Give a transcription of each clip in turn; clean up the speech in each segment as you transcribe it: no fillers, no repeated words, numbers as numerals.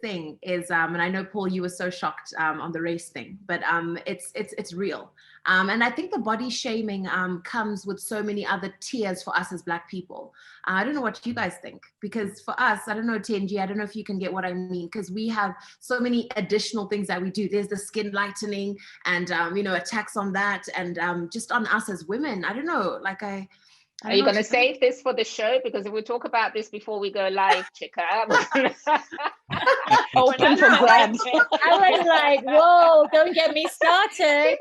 thing is, and I know, Paul, you were so shocked on the race thing, but it's real. And I think the body shaming comes with so many other tiers for us as Black people. I don't know what you guys think, because for us, I don't know, Tenji, I don't know if you can get what I mean, because we have so many additional things that we do. There's the skin lightening and, attacks on that, and just on us as women. I don't know, like Are you going to save this for the show? Because if we talk about this before we go live, Chika. Open for grabs. I was like, whoa, don't get me started.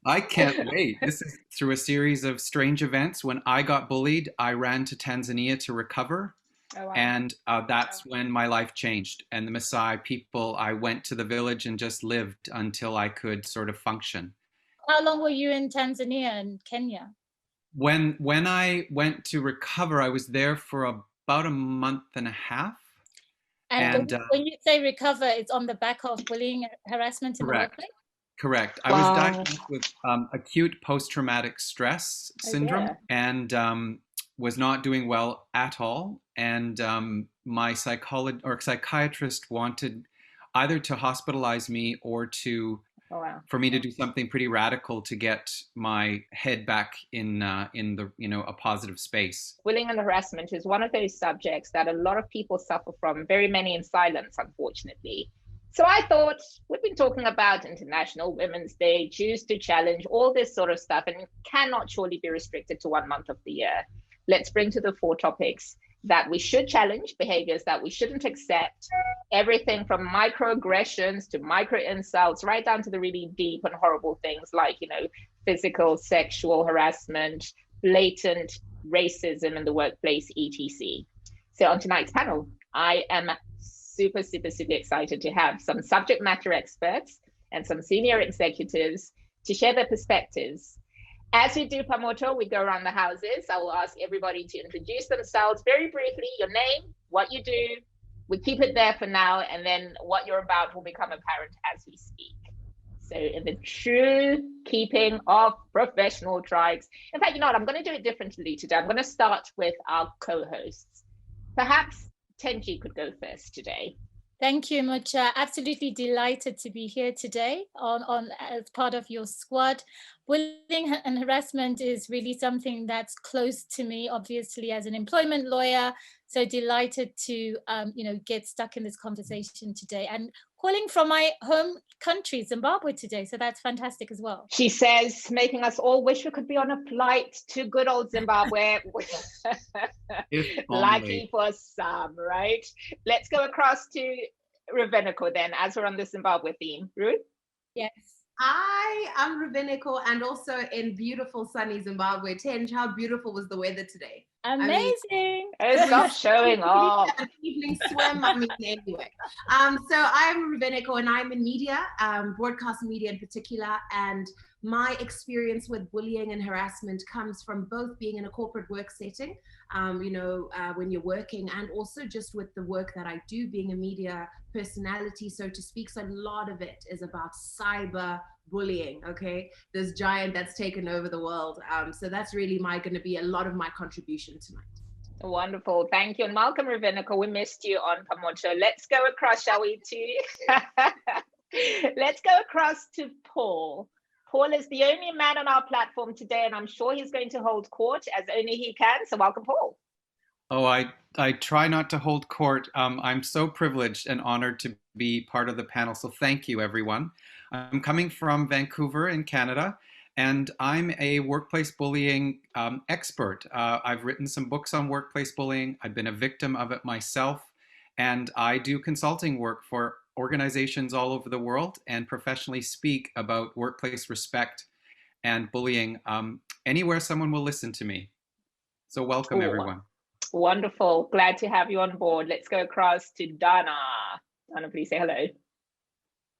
I can't wait. This is through a series of strange events. When I got bullied, I ran to Tanzania to recover. Oh, wow. And that's when my life changed. And the Maasai people, I went to the village and just lived until I could sort of function. How long were you in Tanzania and Kenya? When I went to recover, I was there for about a month and a half. And when you say recover, it's on the back of bullying, harassment in the workplace? Correct. I was diagnosed with acute post-traumatic stress syndrome and was not doing well at all. And my psychiatrist wanted either to hospitalize me or for me to do something pretty radical to get my head back in the a positive space. Bullying and harassment is one of those subjects that a lot of people suffer from, very many in silence, unfortunately. So I thought, we've been talking about International Women's Day, Choose to Challenge, all this sort of stuff, and it cannot surely be restricted to 1 month of the year. Let's bring to the 4 topics that we should challenge, behaviors that we shouldn't accept, everything from microaggressions to micro insults, right down to the really deep and horrible things like, physical, sexual harassment, blatant racism in the workplace, etc. So on tonight's panel, I am super, super, super excited to have some subject matter experts and some senior executives to share their perspectives. As we do PaMoto, we go around the houses. I will ask everybody to introduce themselves very briefly, your name, what you do. We keep it there for now, and then what you're about will become apparent as we speak. So in the true keeping of professional tribes. In fact, I'm going to do it differently today. I'm going to start with our co-hosts. Perhaps Tenji could go first today. Thank you, Mucha. Absolutely delighted to be here today on as part of your squad. Bullying and harassment is really something that's close to me, obviously, as an employment lawyer. So delighted to, get stuck in this conversation today, and calling from my home country, Zimbabwe, today. So that's fantastic as well. She says, making us all wish we could be on a flight to good old Zimbabwe. Lucky for some, right? Let's go across to Raveniko then, as we're on the Zimbabwe theme. Ruth? Yes. I am Raveniko, and also in beautiful sunny Zimbabwe. Tenj, how beautiful was the weather today? Amazing. Stop showing off. An evening swim, anyway. So I'm Raveniko, and I'm in media, broadcast media in particular, and my experience with bullying and harassment comes from both being in a corporate work setting, when you're working, and also just with the work that I do, being a media personality, so to speak. So a lot of it is about cyber bullying, okay? This giant that's taken over the world. So that's really going to be a lot of my contribution tonight. Wonderful, thank you. And Malcolm Raveniko, we missed you on PaMoto. Let's go across, shall we, let's go across to Paul. Paul is the only man on our platform today, and I'm sure he's going to hold court as only he can. So welcome, Paul. Oh, I try not to hold court. I'm so privileged and honored to be part of the panel. So thank you, everyone. I'm coming from Vancouver in Canada, and I'm a workplace bullying expert. I've written some books on workplace bullying. I've been a victim of it myself, and I do consulting work for organizations all over the world and professionally speak about workplace respect and bullying anywhere someone will listen to me. So welcome, everyone. Wonderful. Glad to have you on board. Let's go across to Dana. Dana, please say hello.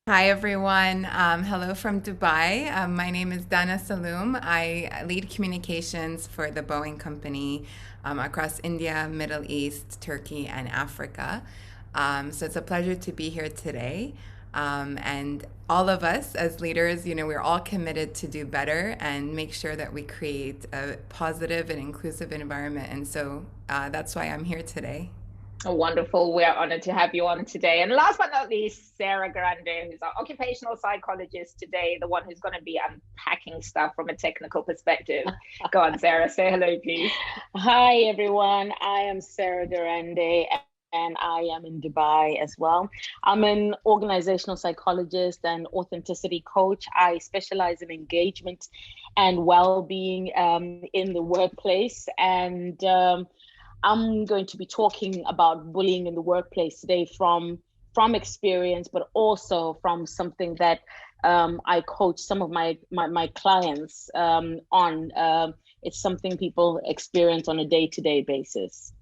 Hi, everyone. Hello from Dubai. My name is Dana Saloom. I lead communications for the Boeing company across India, Middle East, Turkey, and Africa. So it's a pleasure to be here today. And all of us as leaders, we're all committed to do better and make sure that we create a positive and inclusive environment. And so that's why I'm here today. Oh, wonderful. We're honored to have you on today. And last but not least, Sarah Grande, who's our occupational psychologist today, the one who's going to be unpacking stuff from a technical perspective. Go on, Sarah, say hello, please. Hi, everyone. I am Sarah Durande, and I am in Dubai as well. I'm an organizational psychologist and authenticity coach. I specialize in engagement and well-being in the workplace. And I'm going to be talking about bullying in the workplace today from experience, but also from something that I coach some of my clients on. It's something people experience on a day-to-day basis.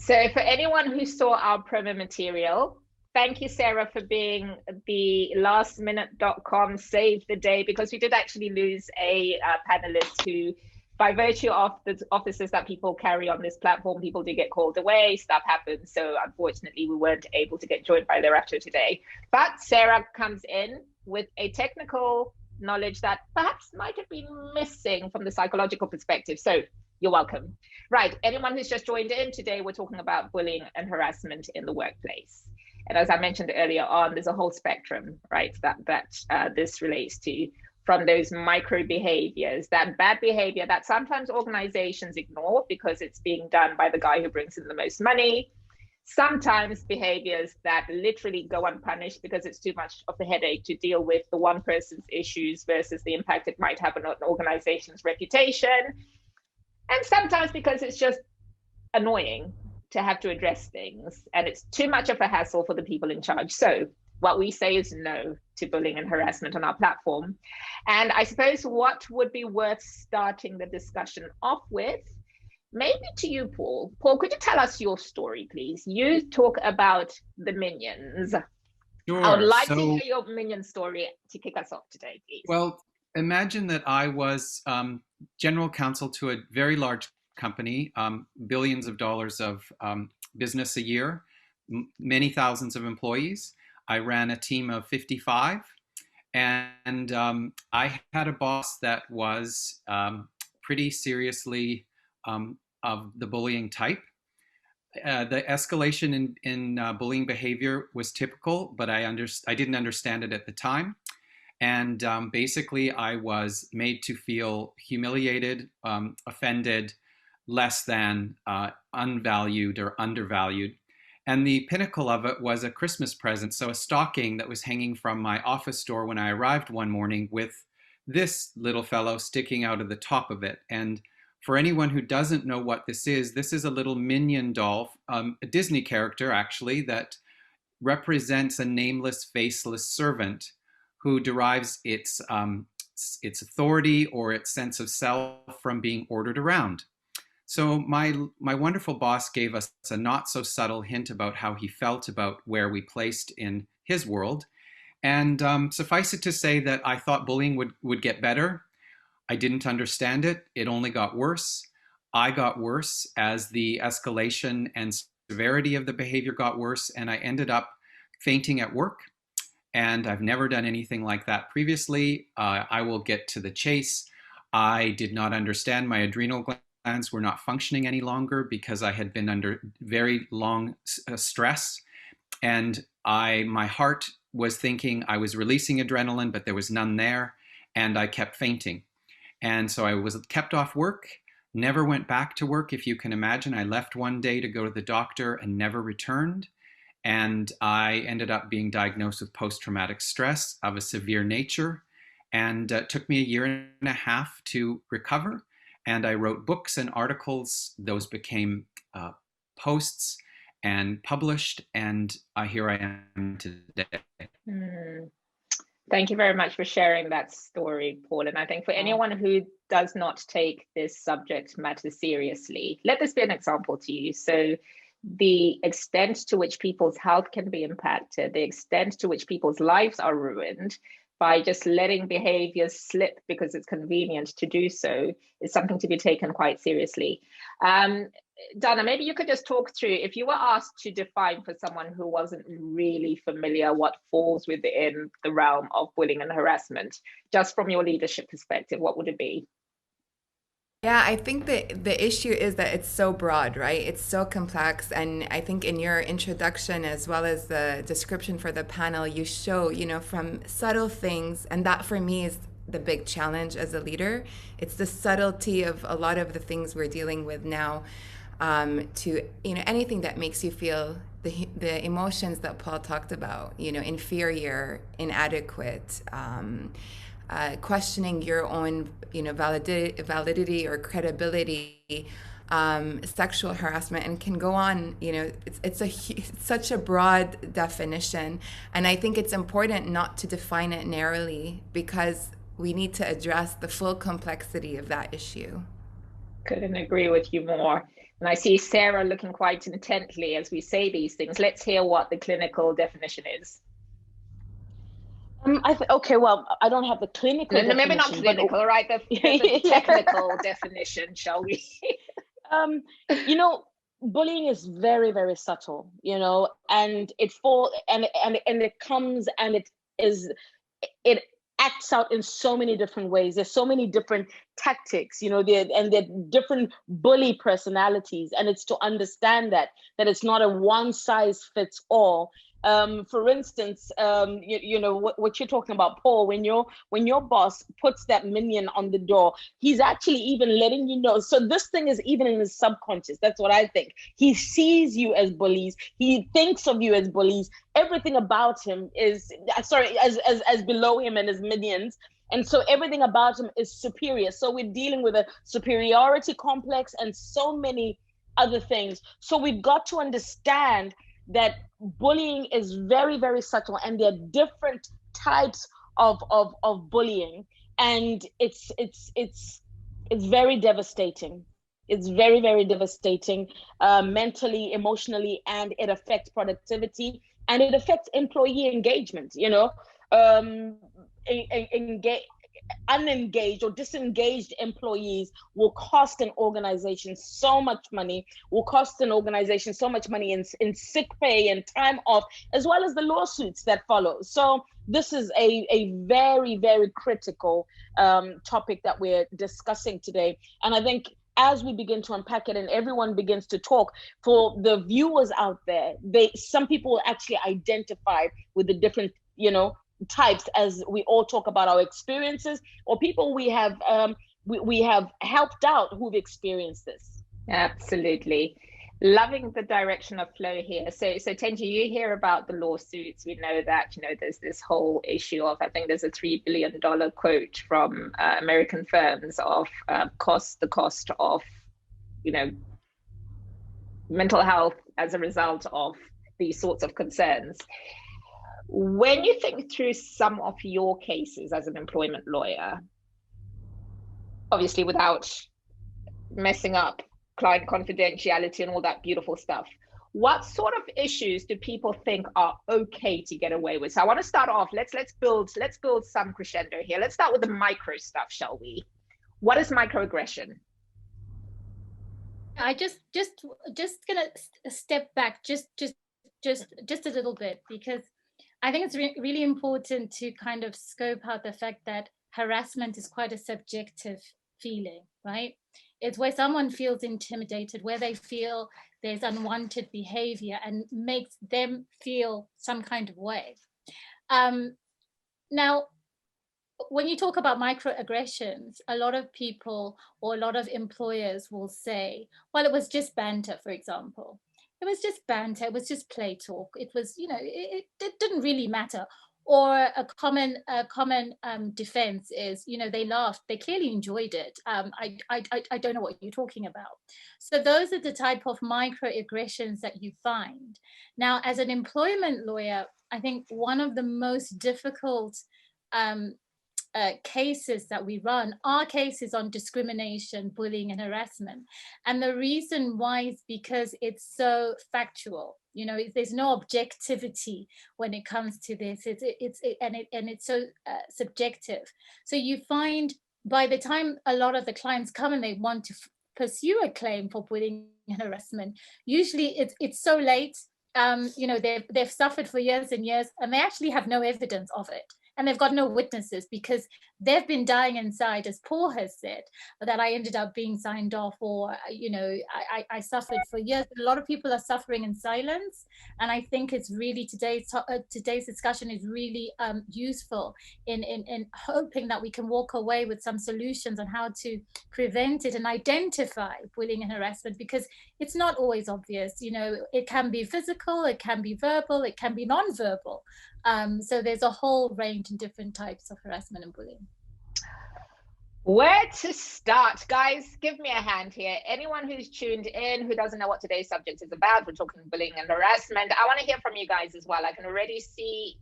So for anyone who saw our promo material, thank you, Sarah, for being the lastminute.com save the day, because we did actually lose a panelist who, by virtue of the offices that people carry on this platform, people do get called away, stuff happens. So unfortunately, we weren't able to get joined by Lerato today. But Sarah comes in with a technical knowledge that perhaps might have been missing from the psychological perspective. So you're welcome. Right, anyone who's just joined in today, we're talking about bullying and harassment in the workplace. And as I mentioned earlier on, there's a whole spectrum, right, that this relates to, from those micro behaviors, that bad behavior that sometimes organizations ignore because it's being done by the guy who brings in the most money. Sometimes behaviors that literally go unpunished because it's too much of a headache to deal with the one person's issues versus the impact it might have on an organization's reputation. And sometimes because it's just annoying to have to address things and it's too much of a hassle for the people in charge. So what we say is no to bullying and harassment on our platform. And I suppose what would be worth starting the discussion off with, maybe to you, Paul. Paul, could you tell us your story, please? You talk about the minions. Sure. I would like to hear your minion story to kick us off today, please. Well, imagine that I was general counsel to a very large company, billions of dollars of business a year, many thousands of employees. I ran a team of 55, and I had a boss that was pretty seriously of the bullying type. The escalation in bullying behavior was typical, but I didn't understand it at the time. And basically, I was made to feel humiliated, offended, less than, unvalued or undervalued. And the pinnacle of it was a Christmas present. So a stocking that was hanging from my office door when I arrived one morning with this little fellow sticking out of the top of it. And for anyone who doesn't know what this is a little minion doll, a Disney character actually, that represents a nameless, faceless servant who derives its authority or its sense of self from being ordered around. So my wonderful boss gave us a not so subtle hint about how he felt about where we placed in his world. And suffice it to say that I thought bullying would get better. I didn't understand it. It only got worse. I got worse as the escalation and severity of the behavior got worse, and I ended up fainting at work. And I've never done anything like that previously. I will get to the chase. I did not understand my adrenal glands were not functioning any longer because I had been under very long stress. And my heart was thinking I was releasing adrenaline, but there was none there. And I kept fainting. And so I was kept off work, never went back to work. If you can imagine, I left one day to go to the doctor and never returned. And I ended up being diagnosed with post-traumatic stress of a severe nature. And it took me a year and a half to recover. And I wrote books and articles. Those became posts and published. And here I am today. Thank you very much for sharing that story, Paul. And I think for anyone who does not take this subject matter seriously, let this be an example to you. So the extent to which people's health can be impacted, the extent to which people's lives are ruined by just letting behaviors slip because it's convenient to do so is something to be taken quite seriously. Dana, maybe you could just talk through, if you were asked to define for someone who wasn't really familiar what falls within the realm of bullying and harassment, just from your leadership perspective, what would it be? Yeah, I think that the issue is that it's so broad, right? It's so complex. And I think in your introduction, as well as the description for the panel, you show, from subtle things. And that for me is the big challenge as a leader. It's the subtlety of a lot of the things we're dealing with now, to, anything that makes you feel the emotions that Paul talked about, inferior, inadequate, questioning your own, validity or credibility, sexual harassment, and can go on. It's such a broad definition, and I think it's important not to define it narrowly, because we need to address the full complexity of that issue. Couldn't agree with you more. And I see Sarah looking quite intently as we say these things. Let's hear what the clinical definition is. Okay, well, I don't have the clinical no, maybe not clinical, right? The technical definition, shall we? Bullying is very, very subtle, and it comes and it acts out in so many different ways. There's so many different tactics, they're different bully personalities, and it's to understand that it's not a one size fits all. For instance, what you're talking about, Paul, when your boss puts that minion on the door, he's actually even letting you know. So this thing is even in his subconscious. That's what I think. He sees you as bullies. He thinks of you as bullies. Everything about him is, as below him and his minions. And so everything about him is superior. So we're dealing with a superiority complex and so many other things. So we've got to understand that bullying is very, very subtle, and there are different types of bullying, and it's very devastating. It's very, very devastating, mentally, emotionally, and it affects productivity, and it affects employee engagement. Unengaged or disengaged employees will cost an organization so much money, in sick pay and time off, as well as the lawsuits that follow. So this is a very, very critical topic that we're discussing today. And I think as we begin to unpack it and everyone begins to talk, for the viewers out there, some people will actually identify with the different, types, as we all talk about our experiences, or people we have helped out who've experienced this. Absolutely. Loving the direction of flow here. So Tenji, you hear about the lawsuits. We know that, there's this whole issue of, I think there's a $3 billion quote from American firms of the cost of, mental health as a result of these sorts of concerns. When you think through some of your cases as an employment lawyer, obviously without messing up client confidentiality and all that beautiful stuff, what sort of issues do people think are okay to get away with? So I want to start off, let's build some crescendo here. Let's start with the micro stuff, shall we? What is microaggression? I just gonna step back just a little bit, because I think it's really important to kind of scope out the fact that harassment is quite a subjective feeling, right? It's where someone feels intimidated, where they feel there's unwanted behavior and makes them feel some kind of way. Now, when you talk about microaggressions, a lot of people or a lot of employers will say, well, it was just banter, for example. It was just banter, it was just play talk. It was, it didn't really matter. Or a common defense is, they laughed, they clearly enjoyed it. I don't know what you're talking about. So those are the type of microaggressions that you find. Now, as an employment lawyer, I think one of the most difficult cases that we run are cases on discrimination, bullying, and harassment. And the reason why is because it's so factual. There's no objectivity when it comes to this. It's so subjective. So you find by the time a lot of the clients come and they want to pursue a claim for bullying and harassment, usually it's so late. They've suffered for years and years, and they actually have no evidence of it. and they've got no witnesses because they've been dying inside, as Paul has said, that I ended up being signed off, or, you know, I suffered for years. A lot of people are suffering in silence. And I think it's really today's discussion is really useful in hoping that we can walk away with some solutions on how to prevent it and identify bullying and harassment, because it's not always obvious. You know, it can be physical, it can be verbal, it can be non-verbal. So there's a whole range and different types of harassment and bullying. Where to start, guys? Give me a hand here. Anyone who's tuned in who doesn't know what today's subject is about, we're talking bullying and harassment. I want to hear from you guys as well. I can already see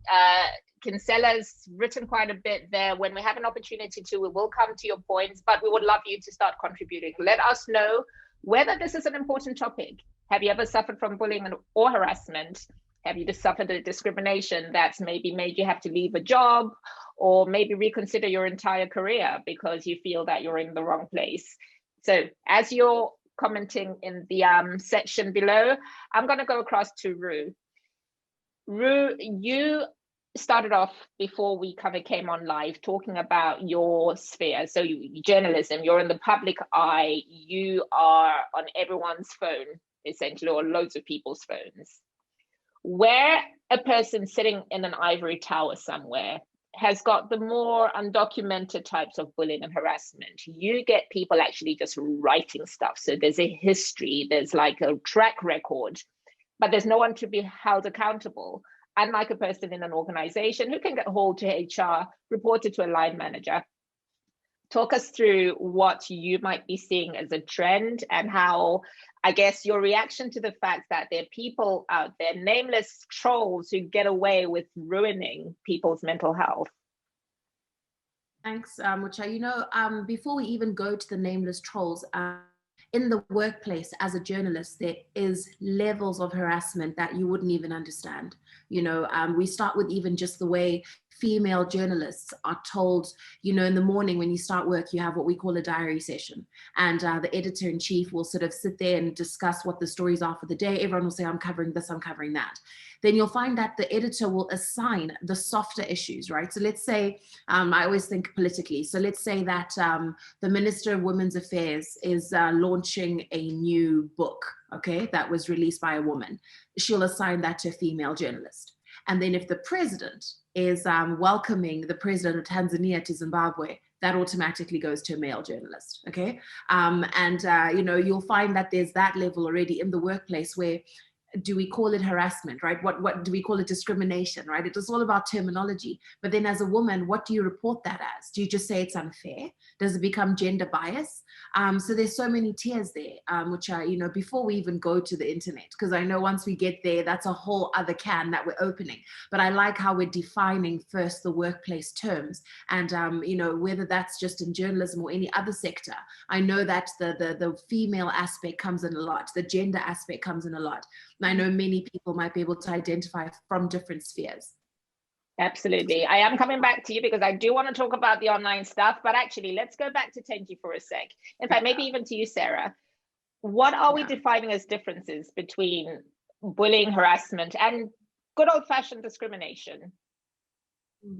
Kinsella's written quite a bit there. When we have an opportunity to, we will come to your points, but we would love you to start contributing. Let us know whether this is an important topic. Have you ever suffered from bullying or harassment? Have you just suffered a discrimination that's maybe made you have to leave a job, or maybe reconsider your entire career because you feel that you're in the wrong place? So as you're commenting in the section below, I'm going to go across to Rue. Rue, you started off before we kind of came on live talking about your sphere. So journalism, you're in the public eye, you are on everyone's phone, essentially, or loads of people's phones. Where a person sitting in an ivory tower somewhere has got the more undocumented types of bullying and harassment, you get people actually just writing stuff. So there's a history, there's like a track record, but there's no one to be held accountable. Unlike a person in an organization who can get hold to HR, report it to a line manager. Talk us through what you might be seeing as a trend, and how, I guess, your reaction to the fact that there are people out there, nameless trolls, who get away with ruining people's mental health. Thanks, Mucha. You know, before we even go to the nameless trolls, in the workplace as a journalist, there is levels of harassment that you wouldn't even understand. You know, we start with even just the way female journalists are told, you know, in the morning when you start work, you have what we call a diary session. And the editor-in-chief will sort of sit there and discuss what the stories are for the day. Everyone will say, I'm covering this, I'm covering that. Then you'll find that the editor will assign the softer issues, right? So let's say, I always think politically. So let's say that the Minister of Women's Affairs is launching a new book, okay, that was released by a woman. She'll assign that to a female journalist. And then if the president is welcoming the president of Tanzania to Zimbabwe, that automatically goes to a male journalist, okay? You know, you'll find that there's that level already in the workplace where, do we call it harassment, right? What do we call it? Discrimination, right? It is all about terminology. But then as a woman, what do you report that as? Do you just say it's unfair? Does it become gender bias? So there's so many tiers there, which are, you know, before we even go to the internet, because I know once we get there, that's a whole other can that we're opening. But I like how we're defining first the workplace terms, and, you know, whether that's just in journalism or any other sector, I know that the female aspect comes in a lot, the gender aspect comes in a lot. I know many people might be able to identify from different spheres. Absolutely. I am coming back to you because I do want to talk about the online stuff, but actually let's go back to Tenji for a sec. In fact, maybe even to you, Sarah. What are we defining as differences between bullying, harassment, and good old-fashioned discrimination?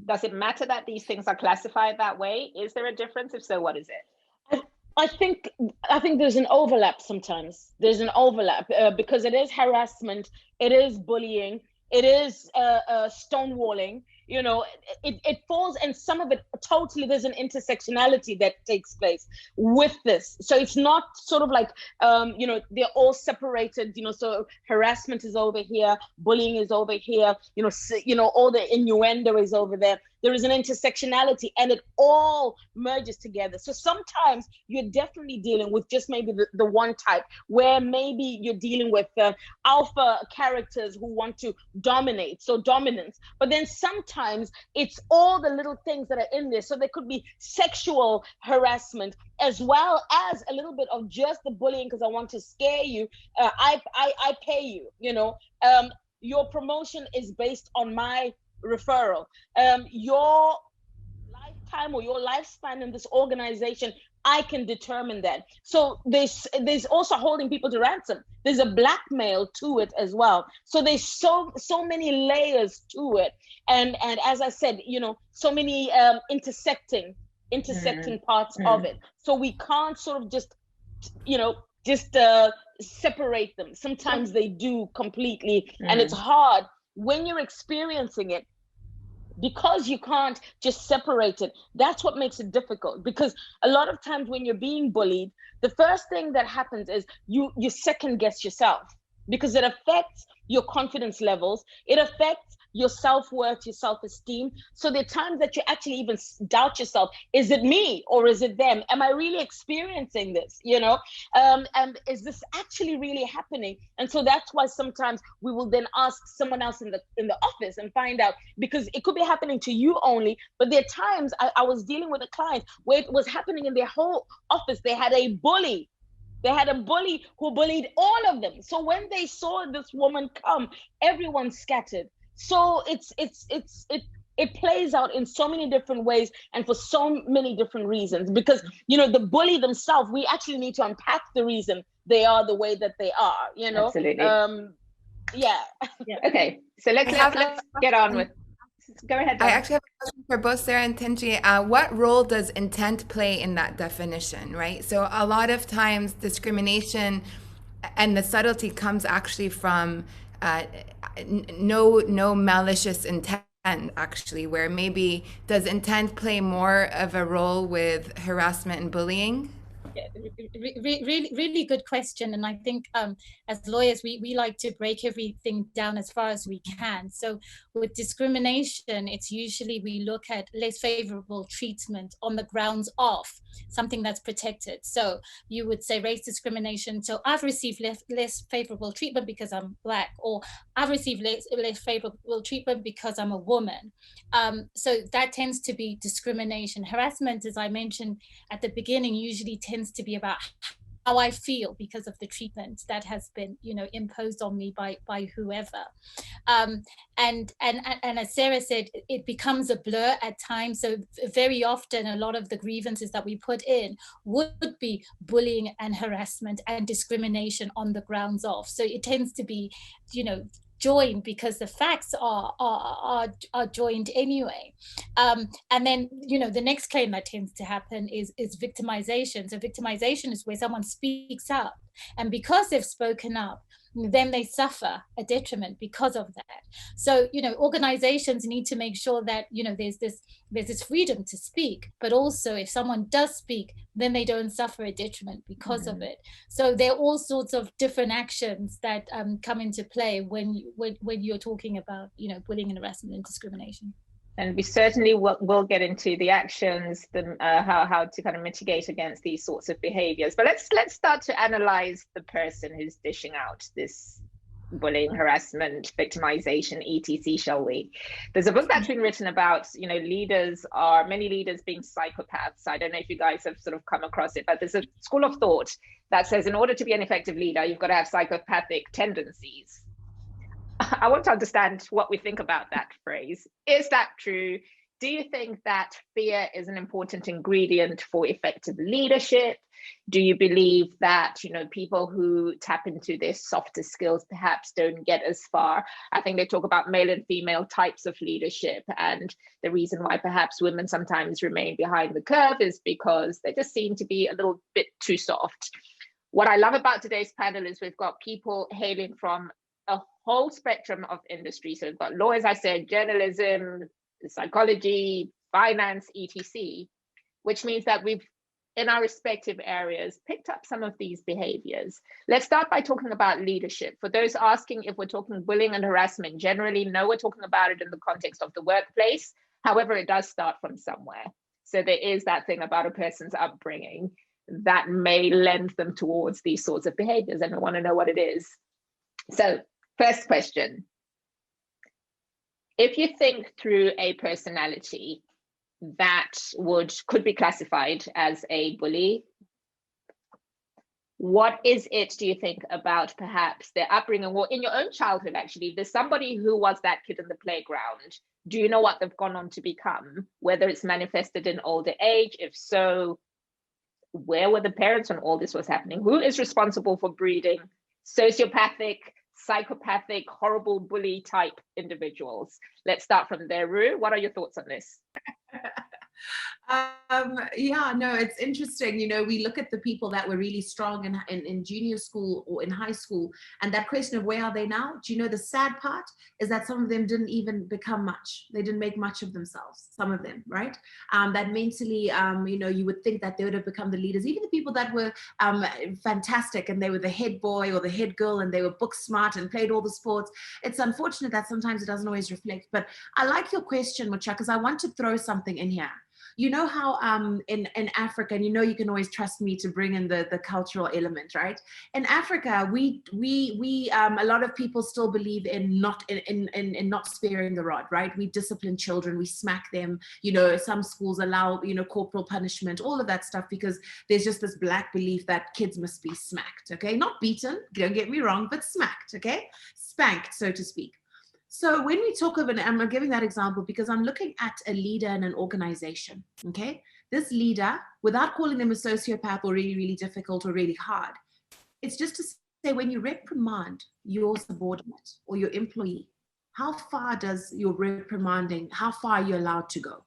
Does it matter that these things are classified that way? Is there a difference? If so, what is it? I think there's an overlap sometimes. There's an overlap because it is harassment, it is bullying, it is stonewalling. You know, it falls, and some of it totally, there's an intersectionality that takes place with this. So it's not sort of like, you know, they're all separated, you know, so harassment is over here, bullying is over here, you know, all the innuendo is over there. There is an intersectionality, and it all merges together. So sometimes you're definitely dealing with just maybe the one type, where maybe you're dealing with alpha characters who want to dominate, so dominance. But then sometimes it's all the little things that are in there. So there could be sexual harassment, as well as a little bit of just the bullying because I want to scare you. I pay you, you know. Your promotion is based on my referral. Your lifetime or your lifespan in this organization, I can determine that. So there's also holding people to ransom. There's a blackmail to it as well. So there's so many layers to it. And as I said, you know, so many intersecting parts of it. So we can't sort of just, you know, separate them. Sometimes they do completely, and it's hard when you're experiencing it, because you can't just separate it. That's what makes it difficult, because a lot of times when you're being bullied, the first thing that happens is you second guess yourself, because it affects your confidence levels, it affects your self-worth, your self-esteem. So there are times that you actually even doubt yourself. Is it me or is it them? Am I really experiencing this? You know, and is this actually really happening? And so that's why sometimes we will then ask someone else in the office and find out, because it could be happening to you only, but there are times I was dealing with a client where it was happening in their whole office. They had a bully. They had a bully who bullied all of them. So when they saw this woman come, everyone scattered. So it plays out in so many different ways and for so many different reasons, because, you know, the bully themselves, we actually need to unpack the reason they are the way that they are, you know. Absolutely. Yeah. Okay, so let's get on with. Go ahead, Donna. I actually have a question for both Sarah and Tenji. What role does intent play in that definition, right? So a lot of times discrimination and the subtlety comes actually from no malicious intent, actually, where maybe does intent play more of a role with harassment and bullying? Really good question. And I think as lawyers, we like to break everything down as far as we can. So with discrimination, it's usually we look at less favorable treatment on the grounds of something that's protected. So you would say race discrimination. So I've received less favorable treatment because I'm Black, or I've received less favorable treatment because I'm a woman. So that tends to be discrimination. Harassment, as I mentioned at the beginning, usually tends to be about how I feel because of the treatment that has been, you know, imposed on me by whoever. And as Sarah said, it becomes a blur at times. So very often, a lot of the grievances that we put in would be bullying and harassment and discrimination on the grounds of. So it tends to be, you know, joined because the facts are joined anyway. And then, you know, the next claim that tends to happen is victimization. So victimization is where someone speaks up, and because they've spoken up, then they suffer a detriment because of that. So, you know, organizations need to make sure that, you know, there's this freedom to speak, but also if someone does speak, then they don't suffer a detriment because of it. So there are all sorts of different actions that come into play when you're talking about, you know, bullying and harassment and discrimination. And we certainly will get into the actions, how to kind of mitigate against these sorts of behaviors. But let's start to analyze the person who's dishing out this bullying, harassment, victimization, etc., shall we? There's a book that's been written about, you know, many leaders being psychopaths. I don't know if you guys have sort of come across it, but there's a school of thought that says in order to be an effective leader, you've got to have psychopathic tendencies. I want to understand what we think about that phrase. Is that true? Do you think that fear is an important ingredient for effective leadership? Do you believe that, you know, people who tap into their softer skills perhaps don't get as far? I think they talk about male and female types of leadership, and the reason why perhaps women sometimes remain behind the curve is because they just seem to be a little bit too soft. What I love about today's panel is we've got people hailing from a whole spectrum of industries. So we've got law, as I said, journalism, psychology, finance, etc., which means that we've, in our respective areas, picked up some of these behaviors. Let's start by talking about leadership. For those asking if we're talking bullying and harassment, generally, no, we're talking about it in the context of the workplace. However, it does start from somewhere. So there is that thing about a person's upbringing that may lend them towards these sorts of behaviors, and we want to know what it is. So first question, if you think through a personality that could be classified as a bully, what is it, do you think, about perhaps their upbringing, or in your own childhood, actually, if there's somebody who was that kid in the playground, do you know what they've gone on to become, whether it's manifested in older age? If so, where were the parents when all this was happening? Who is responsible for breeding sociopathic, psychopathic, horrible bully type individuals? Let's start from there. Rue, what are your thoughts on this? Yeah, no, it's interesting. You know, we look at the people that were really strong in junior school or in high school, and that question of where are they now? Do you know the sad part is that some of them didn't even become much. They didn't make much of themselves, some of them, right? That mentally, you know, you would think that they would have become the leaders. Even the people that were fantastic and they were the head boy or the head girl and they were book smart and played all the sports. It's unfortunate that sometimes it doesn't always reflect. But I like your question, Mucha, because I want to throw something in here. You know how in Africa, and you know you can always trust me to bring in the cultural element, right? In Africa, we a lot of people still believe in not sparing the rod, right? We discipline children, we smack them. You know, some schools allow, you know, corporal punishment, all of that stuff, because there's just this black belief that kids must be smacked, okay? Not beaten, don't get me wrong, but smacked, okay? Spanked, so to speak. So when we talk of I'm giving that example because I'm looking at a leader in an organization, okay? This leader, without calling them a sociopath or really, really difficult or really hard, it's just to say when you reprimand your subordinate or your employee, how far does your reprimanding, how far are you allowed to go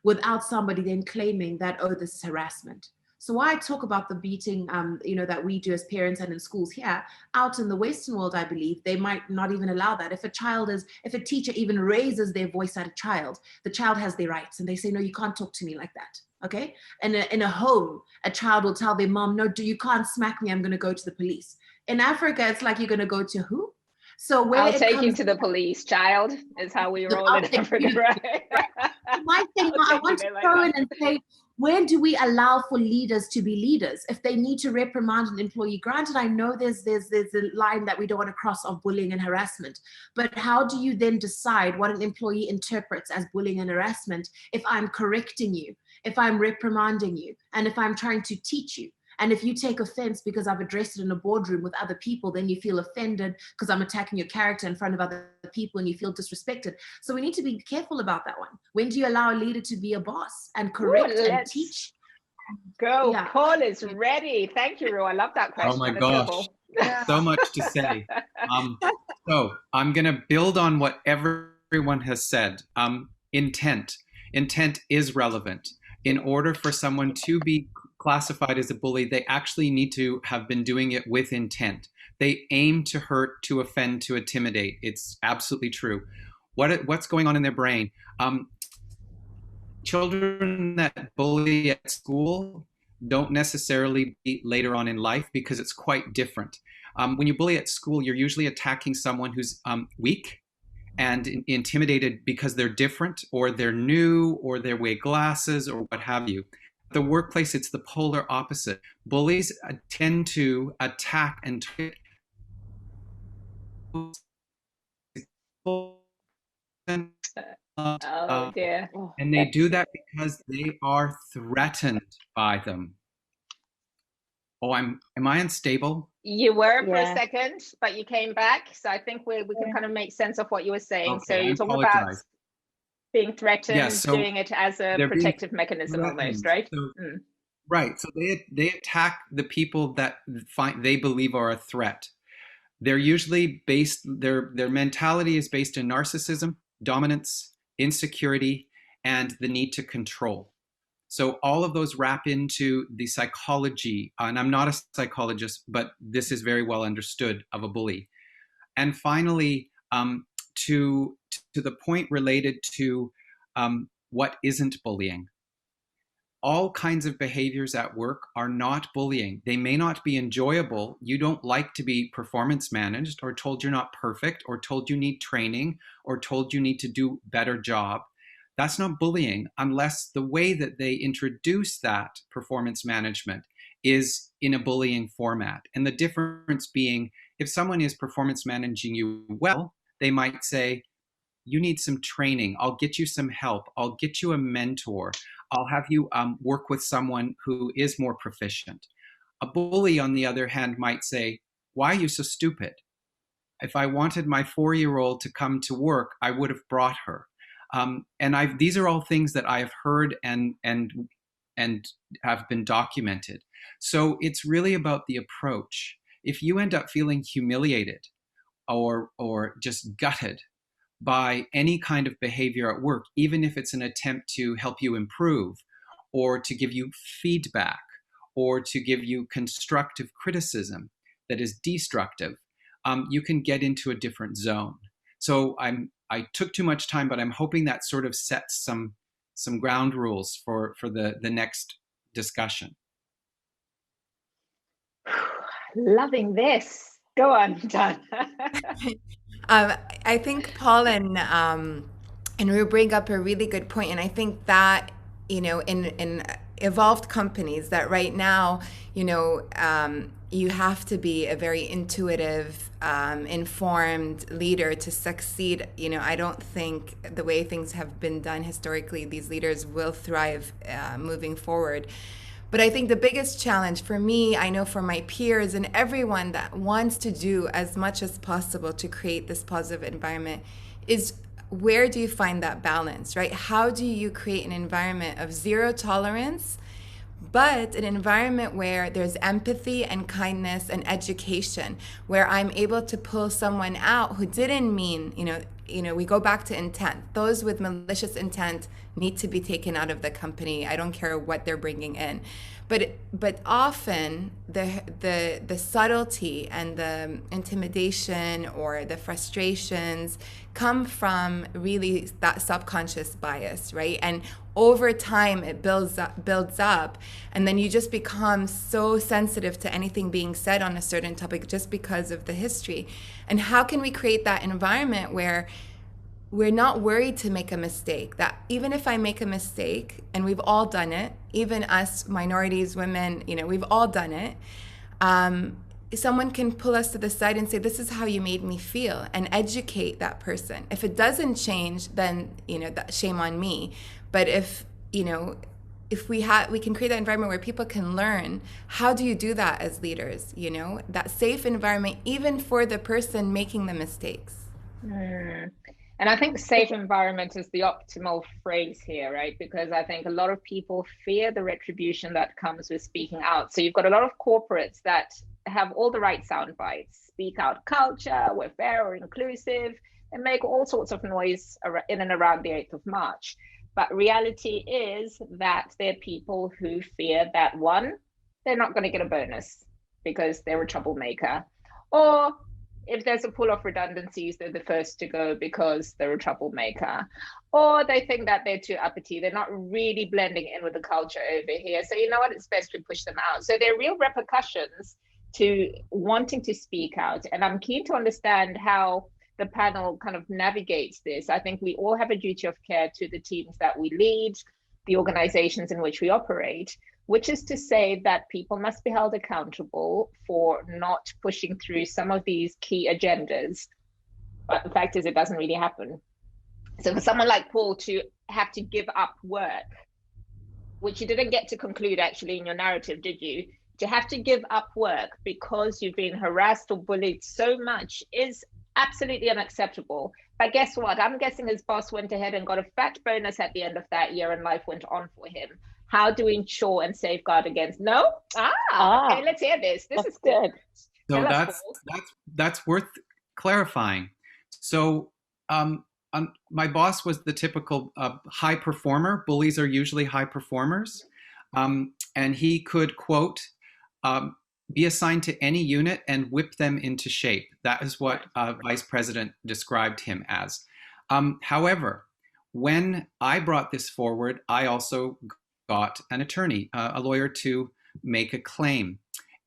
without somebody then claiming that, oh, this is harassment? So why I talk about the beating, you know, that we do as parents and in schools here, out in the Western world, I believe they might not even allow that. If a teacher even raises their voice at a child, the child has their rights and they say, no, you can't talk to me like that. Okay. And in a home, a child will tell their mom, no, you can't smack me. I'm going to go to the police. In Africa, it's like, you're going to go to who? So where I'll take you to the police, child, is how we roll in Africa, right? My thing, I want to throw in and say, where do we allow for leaders to be leaders? If they need to reprimand an employee, granted, I know there's a line that we don't want to cross of bullying and harassment, but how do you then decide what an employee interprets as bullying and harassment if I'm correcting you, if I'm reprimanding you, and if I'm trying to teach you? And if you take offense because I've addressed it in a boardroom with other people, then you feel offended because I'm attacking your character in front of other people and you feel disrespected. So we need to be careful about that one. When do you allow a leader to be a boss and correct and teach? Go. Yeah. Paul is ready. Thank you, Ru. I love that question. Oh my gosh. So much to say. So I'm going to build on what everyone has said. Intent. Intent is relevant. In order for someone to be classified as a bully, they actually need to have been doing it with intent. They aim to hurt, to offend, to intimidate. It's absolutely true. What's going on in their brain? Children that bully at school don't necessarily beat later on in life because it's quite different. When you bully at school, you're usually attacking someone who's weak and intimidated because they're different or they're new or they wear glasses or what have you. The workplace, it's the polar opposite. Bullies tend to attack and oh dear. And they do that because they are threatened by them. Oh, am I unstable? You were for a second, but you came back. So I think we can kind of make sense of what you were saying. Okay, so you're talking about being threatened, doing it as a protective mechanism almost, right? So, right. So they attack the people that they believe are a threat. They're usually based, their mentality is based in narcissism, dominance, insecurity, and the need to control. So all of those wrap into the psychology, and I'm not a psychologist, but this is very well understood of a bully. And finally, to the point related to what isn't bullying. All kinds of behaviors at work are not bullying. They may not be enjoyable. You don't like to be performance managed or told you're not perfect or told you need training or told you need to do a better job. That's not bullying unless the way that they introduce that performance management is in a bullying format. And the difference being, if someone is performance managing you well, they might say, you need some training. I'll get you some help. I'll get you a mentor. I'll have you work with someone who is more proficient. A bully, on the other hand, might say, why are you so stupid? If I wanted my 4-year-old to come to work, I would have brought her. And these are all things that I have heard and and have been documented. So it's really about the approach. If you end up feeling humiliated or just gutted by any kind of behavior at work, even if it's an attempt to help you improve or to give you feedback or to give you constructive criticism that is destructive, you can get into a different zone. So I took too much time, but I'm hoping that sort of sets some ground rules for the next discussion. Loving this. Go on, Donna. I think Paul and we bring up a really good point, and I think that in evolved companies that right now you have to be a very intuitive, informed leader to succeed. I don't think the way things have been done historically, these leaders will thrive moving forward. But I think the biggest challenge for me, I know for my peers and everyone that wants to do as much as possible to create this positive environment, is where do you find that balance, right? How do you create an environment of zero tolerance, but an environment where there's empathy and kindness and education, where I'm able to pull someone out who didn't mean, we go back to intent. Those with malicious intent need to be taken out of the company. I don't care what they're bringing in. But often the subtlety and the intimidation or the frustrations come from really that subconscious bias, right? And over time it builds up, and then you just become so sensitive to anything being said on a certain topic just because of the history. And how can we create that environment where we're not worried to make a mistake, that even if I make a mistake, and we've all done it, even us minorities, women, we've all done it, someone can pull us to the side and say, this is how you made me feel, and educate that person. If it doesn't change, then that, shame on me. But if we can create that environment where people can learn, how do you do that as leaders? That safe environment, even for the person making the mistakes. And I think safe environment is the optimal phrase here, right? Because I think a lot of people fear the retribution that comes with speaking out. So you've got a lot of corporates that have all the right sound bites: speak out culture, we're fair or inclusive, and make all sorts of noise in and around the 8th of March. But reality is that there are people who fear that, one, they're not going to get a bonus because they're a troublemaker, or if there's a pool of redundancies, they're the first to go because they're a troublemaker, or they think that they're too uppity, they're not really blending in with the culture over here. So you know what, it's best to push them out. So there are real repercussions to wanting to speak out. And I'm keen to understand how the panel kind of navigates this. I think we all have a duty of care to the teams that we lead, the organizations in which we operate, which is to say that people must be held accountable for not pushing through some of these key agendas. But the fact is, it doesn't really happen. So for someone like Paul to have to give up work, which you didn't get to conclude actually in your narrative, did you? To have to give up work because you've been harassed or bullied so much is absolutely unacceptable. But guess what? I'm guessing his boss went ahead and got a fat bonus at the end of that year and life went on for him. How do we ensure and safeguard against? No? Okay, let's hear this. This is good. So that's worth clarifying. So my boss was the typical high performer. Bullies are usually high performers. And he could, quote, be assigned to any unit and whip them into shape. That is what Vice President described him as. However, when I brought this forward, I also got an attorney, a lawyer, to make a claim,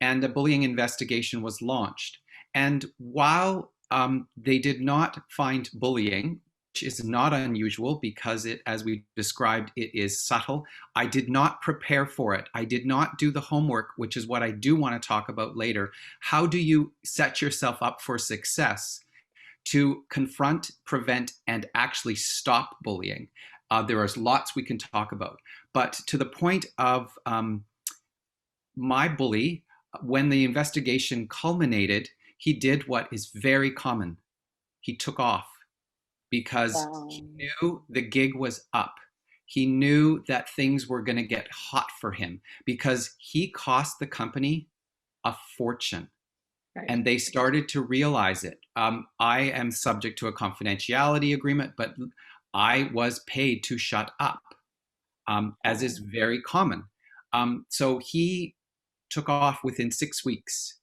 and a bullying investigation was launched. And while they did not find bullying, which is not unusual because it, as we described, it is subtle, I did not prepare for it. I did not do the homework, which is what I do want to talk about later. How do you set yourself up for success to confront, prevent, and actually stop bullying? There is lots we can talk about. But to the point of my bully, when the investigation culminated, he did what is very common. He took off because he knew the gig was up. he knew that things were going to get hot for him because he cost the company a fortune. Right. And they started to realize it. I am subject to a confidentiality agreement, but I was paid to shut up, as is very common. So he took off within 6 weeks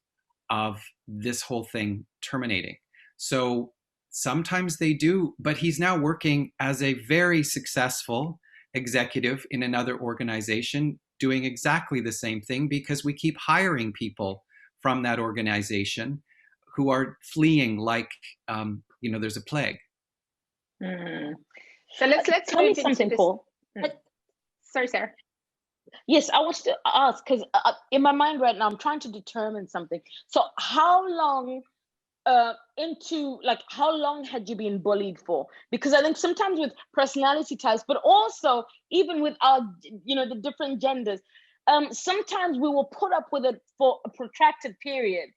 of this whole thing terminating. So sometimes they do, but he's now working as a very successful executive in another organization doing exactly the same thing because we keep hiring people from that organization who are fleeing like, there's a plague. Mm. So let's tell me something, Paul. Sorry, Sarah. Yes, I want to ask because in my mind right now, I'm trying to determine something. So how long how long had you been bullied for? Because I think sometimes with personality types, but also even with our, the different genders, sometimes we will put up with it for a protracted period.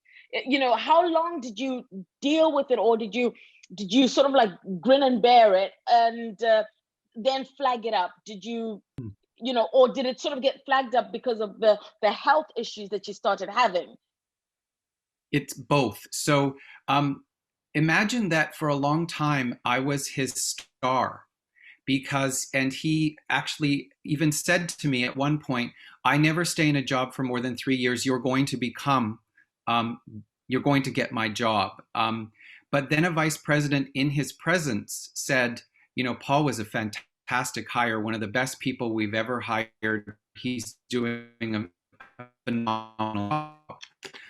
How long did you deal with it, or did you sort of like grin and bear it and then flag it up? Did you, or did it sort of get flagged up because of the health issues that you started having? It's both. So imagine that for a long time, I was his star and he actually even said to me at one point, I never stay in a job for more than 3 years. You're going to get my job. But then a vice president in his presence said, Paul was a fantastic hire, one of the best people we've ever hired. He's doing a phenomenal job.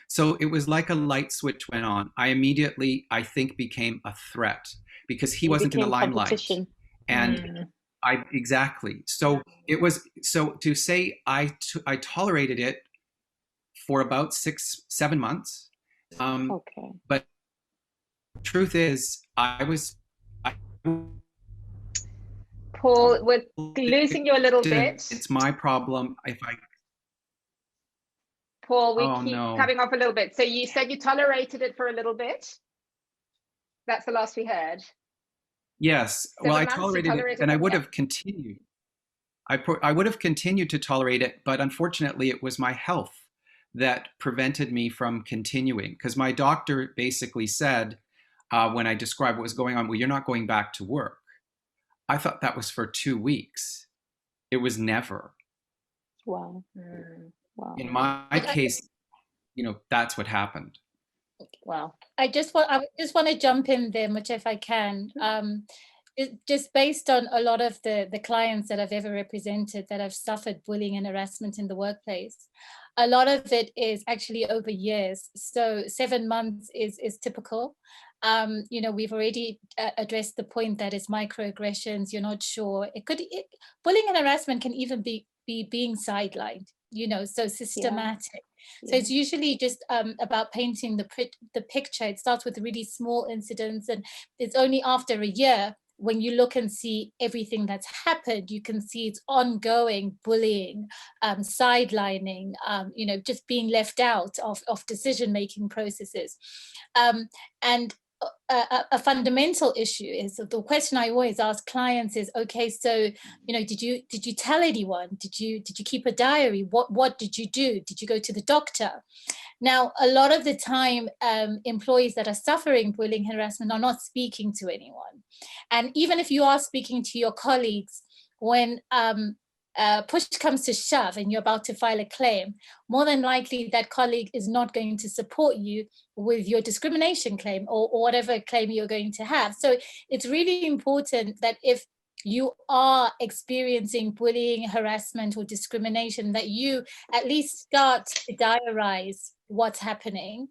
So it was like a light switch went on. I immediately, I think, became a threat because he wasn't in the limelight. And exactly. So it was, to say I tolerated it for about 6-7 months. Okay. But the truth is, Paul, we're losing you a little bit. It's my problem. Paul, we keep coming off a little bit. So you said you tolerated it for a little bit. That's the last we heard. Yes. Well, I tolerated it, and I would have continued. I would have continued to tolerate it, but unfortunately, it was my health that prevented me from continuing. Because my doctor basically said, when I described what was going on, well, you're not going back to work. I thought that was for 2 weeks. It was never. Wow. Wow. In my case, that's what happened. Wow. I just want to jump in there, Much, if I can. Just based on a lot of the clients that I've ever represented that have suffered bullying and harassment in the workplace, a lot of it is actually over years. So 7 months is typical. We've already addressed the point that it's microaggressions. You're not sure. Bullying and harassment can even be being sidelined. So systematic. Yeah. So it's usually just about painting the picture. It starts with really small incidents, and it's only after a year when you look and see everything that's happened, you can see it's ongoing bullying, sidelining, just being left out of decision-making processes. And a fundamental issue is the question I always ask clients is, okay, so did you tell anyone? Did you keep a diary? What did you do? Did you go to the doctor? Now, a lot of the time, employees that are suffering bullying harassment are not speaking to anyone, and even if you are speaking to your colleagues, when push comes to shove and you're about to file a claim, more than likely that colleague is not going to support you with your discrimination claim or whatever claim you're going to have. So it's really important that if you are experiencing bullying, harassment, or discrimination, that you at least start to diarize what's happening.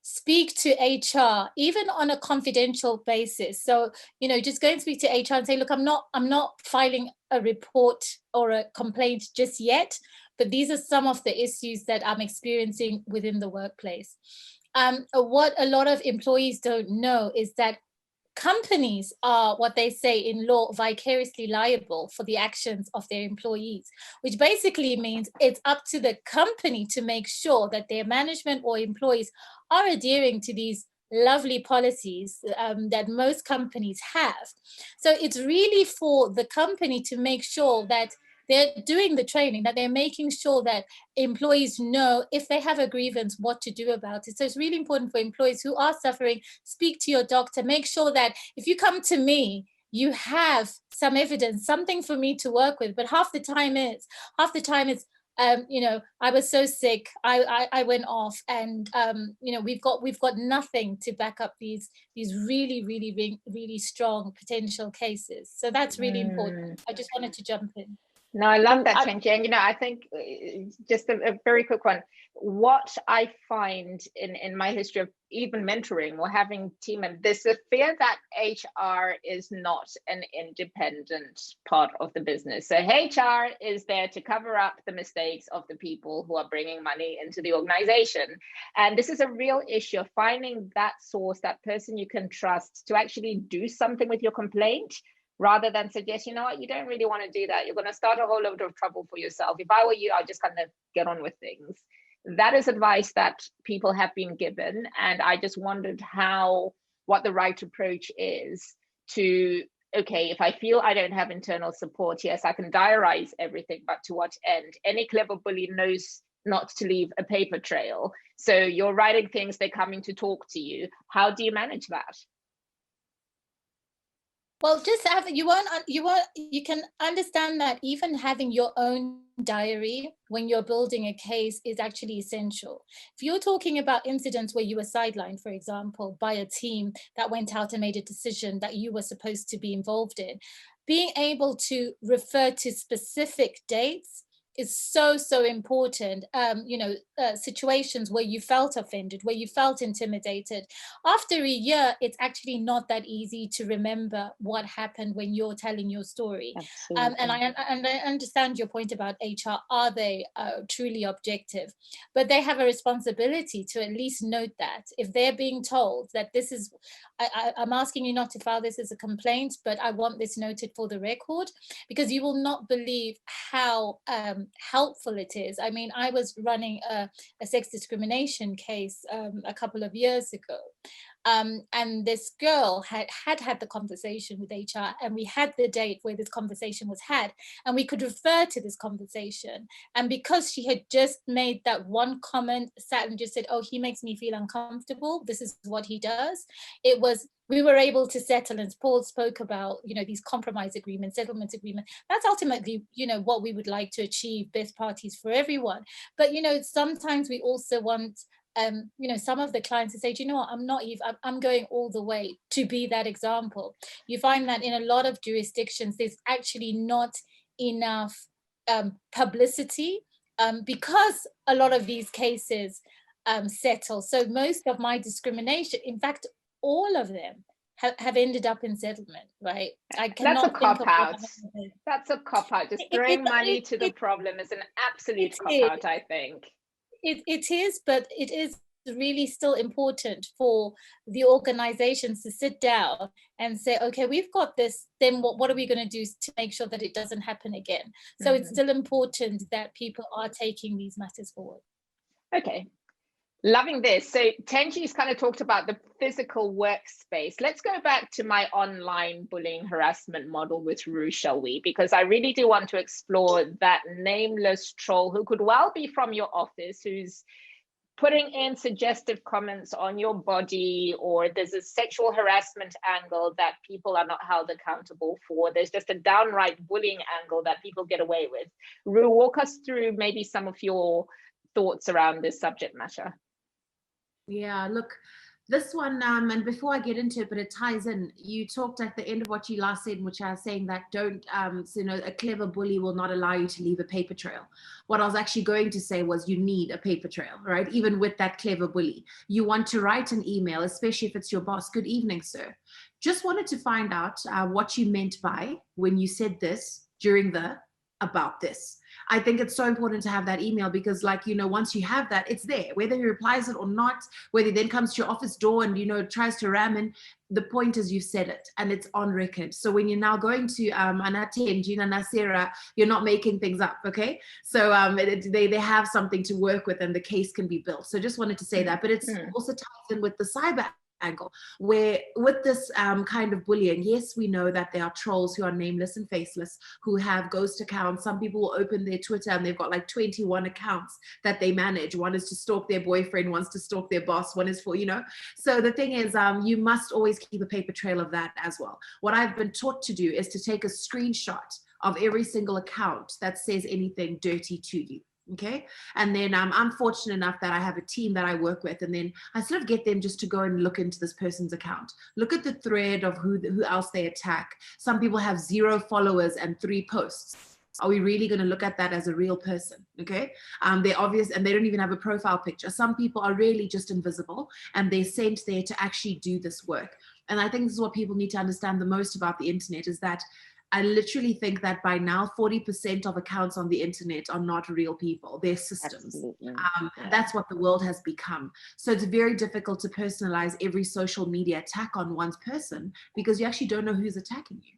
Speak to HR, even on a confidential basis. So, just go and speak to HR and say, look, I'm not filing a report or a complaint just yet, but these are some of the issues that I'm experiencing within the workplace. What a lot of employees don't know is that companies are, what they say in law, vicariously liable for the actions of their employees, which basically means it's up to the company to make sure that their management or employees are adhering to these lovely policies that most companies have. So it's really for the company to make sure that they're doing the training, that they're making sure that employees know if they have a grievance, what to do about it. So it's really important for employees who are suffering, speak to your doctor, make sure that if you come to me, you have some evidence, something for me to work with. But half the time it's, I was so sick, I went off, and we've got nothing to back up these really, really, really strong potential cases. So that's really important. I just wanted to jump in. No, I love that, Chenji. And, I think just a very quick one. What I find in my history of even mentoring or having team members, there's a fear that HR is not an independent part of the business. So HR is there to cover up the mistakes of the people who are bringing money into the organization. And this is a real issue of finding that source, that person you can trust to actually do something with your complaint, rather than suggest, you know what, you don't really want to do that. You're going to start a whole load of trouble for yourself. If I were you, I'd just kind of get on with things. That is advice that people have been given. And I just wondered what the right approach is to, okay, if I feel I don't have internal support, yes, I can diarize everything, but to what end? Any clever bully knows not to leave a paper trail. So you're writing things, they're coming to talk to you. How do you manage that? Well, just you can understand that even having your own diary when you're building a case is actually essential. If you're talking about incidents where you were sidelined, for example, by a team that went out and made a decision that you were supposed to be involved in, being able to refer to specific dates is so important. Situations where you felt offended, where you felt intimidated. After a year, it's actually not that easy to remember what happened when you're telling your story. And I understand your point about HR. Are they truly objective? But they have a responsibility to at least note that if they're being told that this is, I'm asking you not to file this as a complaint, but I want this noted for the record, because you will not believe how helpful it is. I mean, I was running a sex discrimination case a couple of years ago. And this girl had the conversation with HR, and we had the date where this conversation was had, and we could refer to this conversation. And because she had just made that one comment, sat and just said, oh, he makes me feel uncomfortable, this is what he does, we were able to settle. And Paul spoke about, these compromise agreements, settlement agreements. That's ultimately, what we would like to achieve, best parties for everyone. But, sometimes we also want, some of the clients to say, do you know what, I'm going all the way to be that example. You find that in a lot of jurisdictions, there's actually not enough publicity because a lot of these cases settle. So most of my discrimination, in fact, all of them have ended up in settlement, right? That's a cop-out. That's a cop-out. Just throwing money to the problem is an absolute cop-out, I think. It is, but it is really still important for the organizations to sit down and say, okay, we've got this, then what are we going to do to make sure that it doesn't happen again? So it's still important that people are taking these matters forward. Okay. Loving this. So Tenji's kind of talked about the physical workspace. Let's go back to my online bullying harassment model with Rue, shall we? Because I really do want to explore that nameless troll who could well be from your office, who's putting in suggestive comments on your body, or there's a sexual harassment angle that people are not held accountable for. There's just a downright bullying angle that people get away with. Rue, walk us through maybe some of your thoughts around this subject matter. Yeah, look, this one, and before I get into it, but it ties in, you talked at the end of what you last said, which I was saying that a clever bully will not allow you to leave a paper trail. What I was actually going to say was you need a paper trail, right? Even with that clever bully, you want to write an email, especially if it's your boss. Good evening, sir. Just wanted to find out what you meant by when you said this during the about this. I think it's so important to have that email because, once you have that, it's there, whether he replies it or not, whether he then comes to your office door and, tries to ram in. The point is you've said it and it's on record. So when you're now going to Anate, Gina, Nasira, you're not making things up, okay? So they have something to work with and the case can be built. So just wanted to say that, but it's also ties in with the cyber angle, where with this kind of bullying, yes, we know that there are trolls who are nameless and faceless, who have ghost accounts. Some people will open their Twitter and they've got like 21 accounts that they manage. One is to stalk their boyfriend, one's to stalk their boss, one is for, So the thing is, you must always keep a paper trail of that as well. What I've been taught to do is to take a screenshot of every single account that says anything dirty to you. Okay. And then I'm fortunate enough that I have a team that I work with, and then I sort of get them just to go and look into this person's account, look at the thread of who else they attack. Some people have 0 followers and 3 posts. Are we really going to look at that as a real person? Okay. They're obvious, and they don't even have a profile picture. Some people are really just invisible, and they're sent there to actually do this work. And I think this is what people need to understand the most about the internet, is that I literally think that by now, 40% of accounts on the internet are not real people. They're systems. That's what the world has become. So it's very difficult to personalize every social media attack on one's person, because you actually don't know who's attacking you.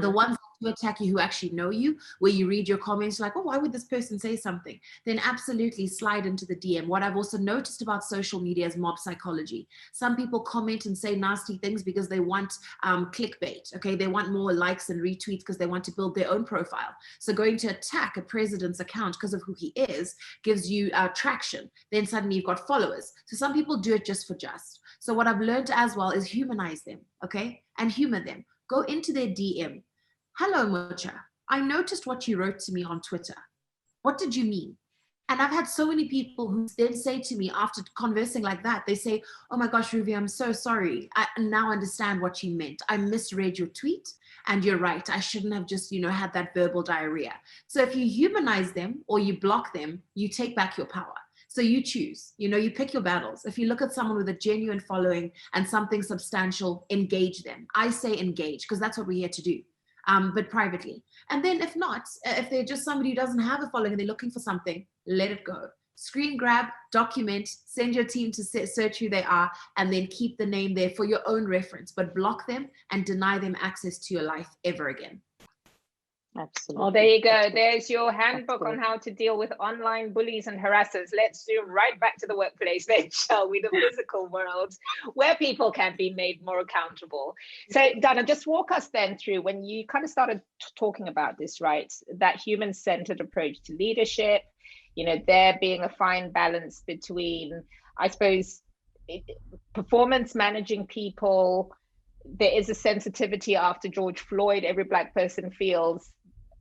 The ones who attack you, who actually know you, where you read your comments like, oh, why would this person say something? Then absolutely slide into the DM. What I've also noticed about social media is mob psychology. Some people comment and say nasty things because they want clickbait. Okay, they want more likes and retweets because they want to build their own profile. So going to attack a president's account because of who he is gives you traction. Then suddenly you've got followers. So some people do it just for just. So what I've learned as well is humanize them, okay, and humor them. Go into their DM. Hello, Mucha. I noticed what you wrote to me on Twitter. What did you mean? And I've had so many people who then say to me after conversing like that, they say, oh my gosh, Ruby, I'm so sorry. I now understand what you meant. I misread your tweet, and you're right. I shouldn't have just, had that verbal diarrhea. So if you humanize them or you block them, you take back your power. So you choose, you pick your battles. If you look at someone with a genuine following and something substantial, engage them. I say engage because that's what we're here to do, but privately. And then if not, if they're just somebody who doesn't have a following and they're looking for something, let it go. Screen grab, document, send your team to search who they are, and then keep the name there for your own reference, but block them and deny them access to your life ever again. Absolutely. Oh, there you go. There's your handbook on how to deal with online bullies and harassers. Let's zoom right back to the workplace then, shall we? The physical world, where people can be made more accountable. So, Dana, just walk us then through when you kind of started talking about this, right? That human-centered approach to leadership, there being a fine balance between, I suppose, performance managing people. There is a sensitivity after George Floyd. Every Black person feels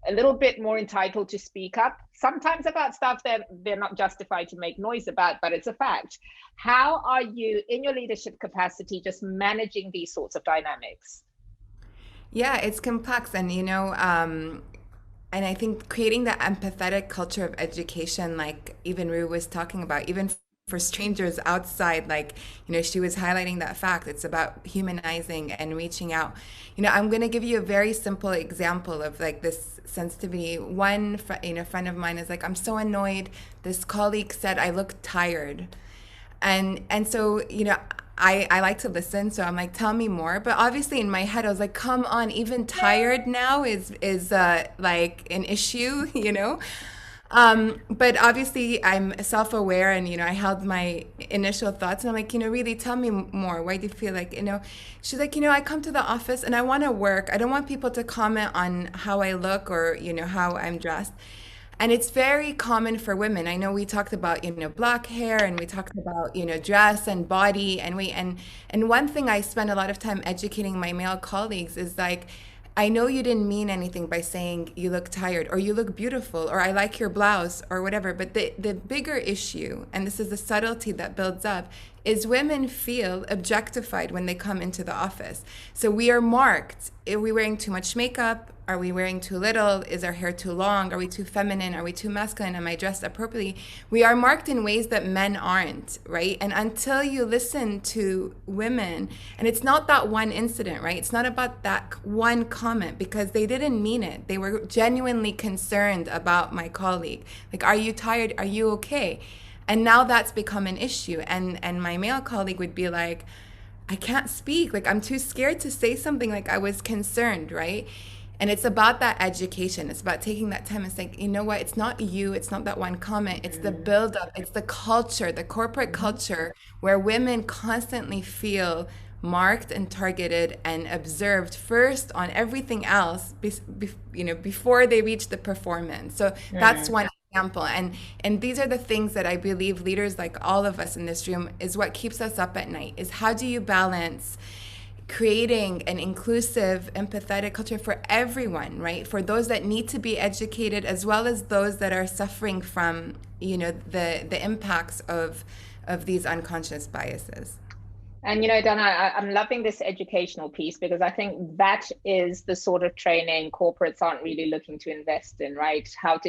a little bit more entitled to speak up, sometimes about stuff that they're not justified to make noise about, but it's a fact. How are you, in your leadership capacity, just managing these sorts of dynamics? Yeah, it's complex. And, and I think creating the empathetic culture of education, like even Rue was talking about, even for strangers outside, she was highlighting that fact. It's about humanizing and reaching out. I'm going to give you a very simple example of this sensitivity. One friend of mine is like, I'm so annoyed. This colleague said I look tired. And so, I like to listen. So I'm like, tell me more. But obviously in my head, I was like, come on, even tired now is like an issue, But obviously I'm self-aware, and, I held my initial thoughts, and I'm like, really tell me more. Why do you feel like, she's like, I come to the office and I want to work. I don't want people to comment on how I look or, how I'm dressed. And it's very common for women. I know we talked about, black hair, and we talked about, dress and body. And one thing I spend a lot of time educating my male colleagues is like, I know you didn't mean anything by saying you look tired or you look beautiful or I like your blouse or whatever. But the bigger issue, and this is the subtlety that builds up, is women feel objectified when they come into the office. So we are marked. Are we wearing too much makeup? Are we wearing too little? Is our hair too long? Are we too feminine? Are we too masculine? Am I dressed appropriately? We are marked in ways that men aren't, right? And until you listen to women, and it's not that one incident, right? It's not about that one comment, because they didn't mean it. They were genuinely concerned about my colleague. Like, are you tired? Are you okay? And now that's become an issue. And my male colleague would be like, I can't speak. Like, I'm too scared to say something. Like, I was concerned, right? And it's about that education. It's about taking that time and saying, you know what, it's not you, it's not that one comment, it's the buildup, it's the culture, the corporate culture where women constantly feel marked and targeted and observed first on everything else, before they reach the performance. So that's one example. And these are the things that I believe leaders like all of us in this room is what keeps us up at night, is how do you balance creating an inclusive, empathetic culture for everyone, right? For those that need to be educated, as well as those that are suffering from, the impacts of these unconscious biases. And, Donna, I'm loving this educational piece, because I think that is the sort of training corporates aren't really looking to invest in, right? How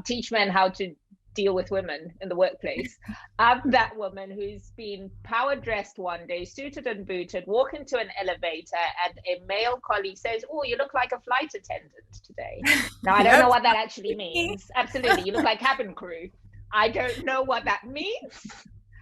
teach men how to deal with women in the workplace. I'm that woman who's been power dressed one day, suited and booted, walk into an elevator, and a male colleague says, "Oh, you look like a flight attendant today." Now, I don't know what that actually means. Absolutely. You look like cabin crew. I don't know what that means.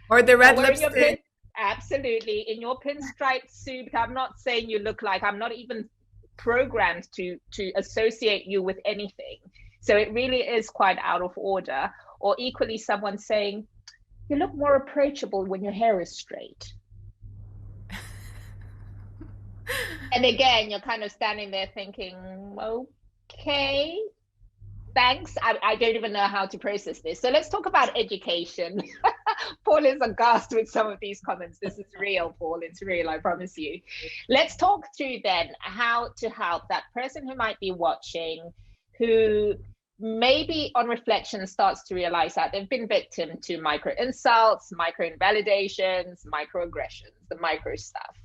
Or the red lipstick. Absolutely. In your pinstripe suit, I'm not saying you look like, I'm not even programmed to associate you with anything. So it really is quite out of order. Or equally, someone saying, "You look more approachable when your hair is straight." And again, you're kind of standing there thinking, okay, thanks. I don't even know how to process this. So let's talk about education. Paul is aghast with some of these comments. This is real, Paul. It's real, I promise you. Let's talk through then how to help that person who might be watching, who maybe on reflection starts to realize that they've been victim to micro insults, micro invalidations, microaggressions, the micro stuff.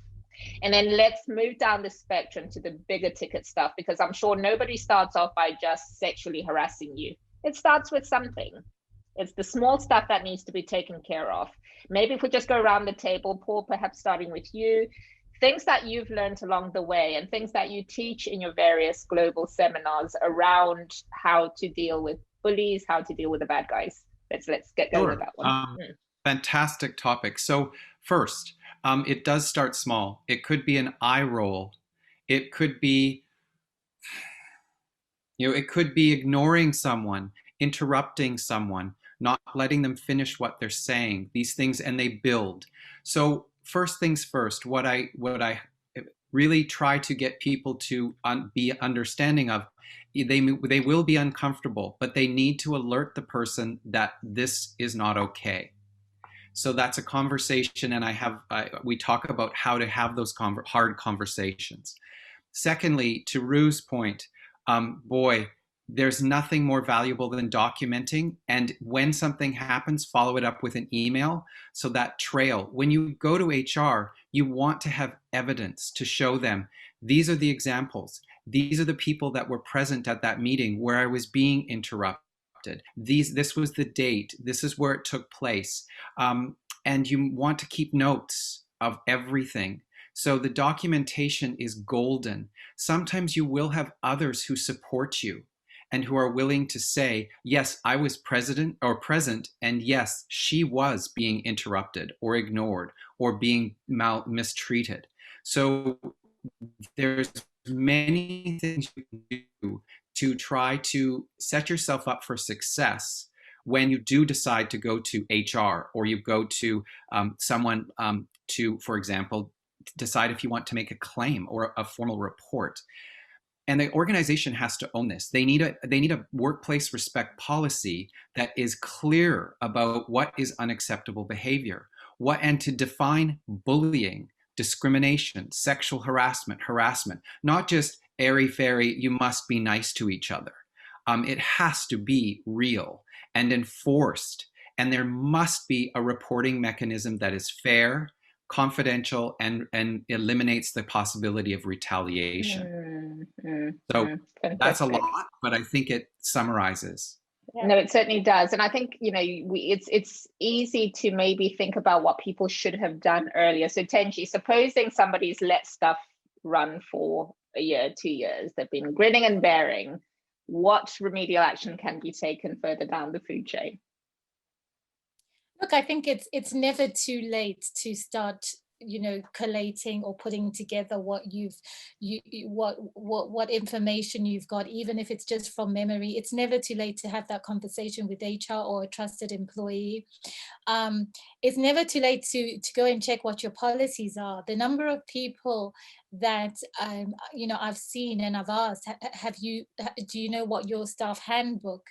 And then let's move down the spectrum to the bigger ticket stuff, because I'm sure nobody starts off by just sexually harassing you. It starts with something. It's the small stuff that needs to be taken care of. Maybe if we just go around the table, Paul, perhaps starting with you, things that you've learned along the way and things that you teach in your various global seminars around how to deal with bullies, how to deal with the bad guys. Let's get going with that one. Fantastic topic. So first, it does start small. It could be an eye roll. It could be, it could be ignoring someone, interrupting someone, not letting them finish what they're saying. These things, and they build. So first things first, what I really try to get people to be understanding of, they will be uncomfortable, but they need to alert the person that this is not okay. So that's a conversation, and we talk about how to have those hard conversations. Secondly, to Rue's point, boy, there's nothing more valuable than documenting, and when something happens, follow it up with an email. So that trail, when you go to HR, you want to have evidence to show them, these are the examples. These are the people that were present at that meeting where I was being interrupted. This was the date. This is where it took place. And you want to keep notes of everything. So the documentation is golden. Sometimes you will have others who support you and who are willing to say, yes, I was present, and yes, she was being interrupted or ignored or being mistreated. So there's many things you can do to try to set yourself up for success when you do decide to go to HR, or you go to someone to, for example, decide if you want to make a claim or a formal report. And the organization has to own this. They need a workplace respect policy that is clear about what is unacceptable behavior, and to define bullying, discrimination, sexual harassment, not just airy-fairy, you must be nice to each other. It has to be real and enforced, and there must be a reporting mechanism that is fair, confidential, and eliminates the possibility of retaliation. So that's a lot, but I think it summarizes. No, it certainly does. And I think, it's easy to maybe think about what people should have done earlier. So Tenji, supposing somebody's let stuff run for a year, 2 years, they've been grinning and bearing, what remedial action can be taken further down the food chain? Look, I think it's never too late to start collating or putting together what what information you've got, even if it's just from memory. It's never too late to have that conversation with HR or a trusted employee. It's never too late to go and check what your policies are. The number of people that I've seen and I've asked, do you know what your staff handbook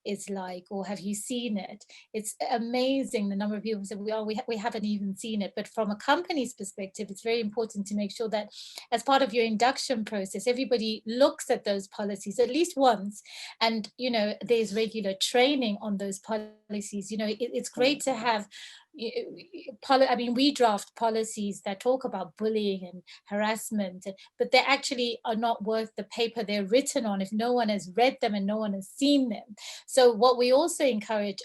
is like, or have you seen it? It's amazing the number of people say, we haven't even seen it. But from a company's perspective, it's very important to make sure that as part of your induction process, everybody looks at those policies at least once, and there's regular training on those policies. It's great to have we draft policies that talk about bullying and harassment, but they actually are not worth the paper they're written on if no one has read them and no one has seen them. So what we also encourage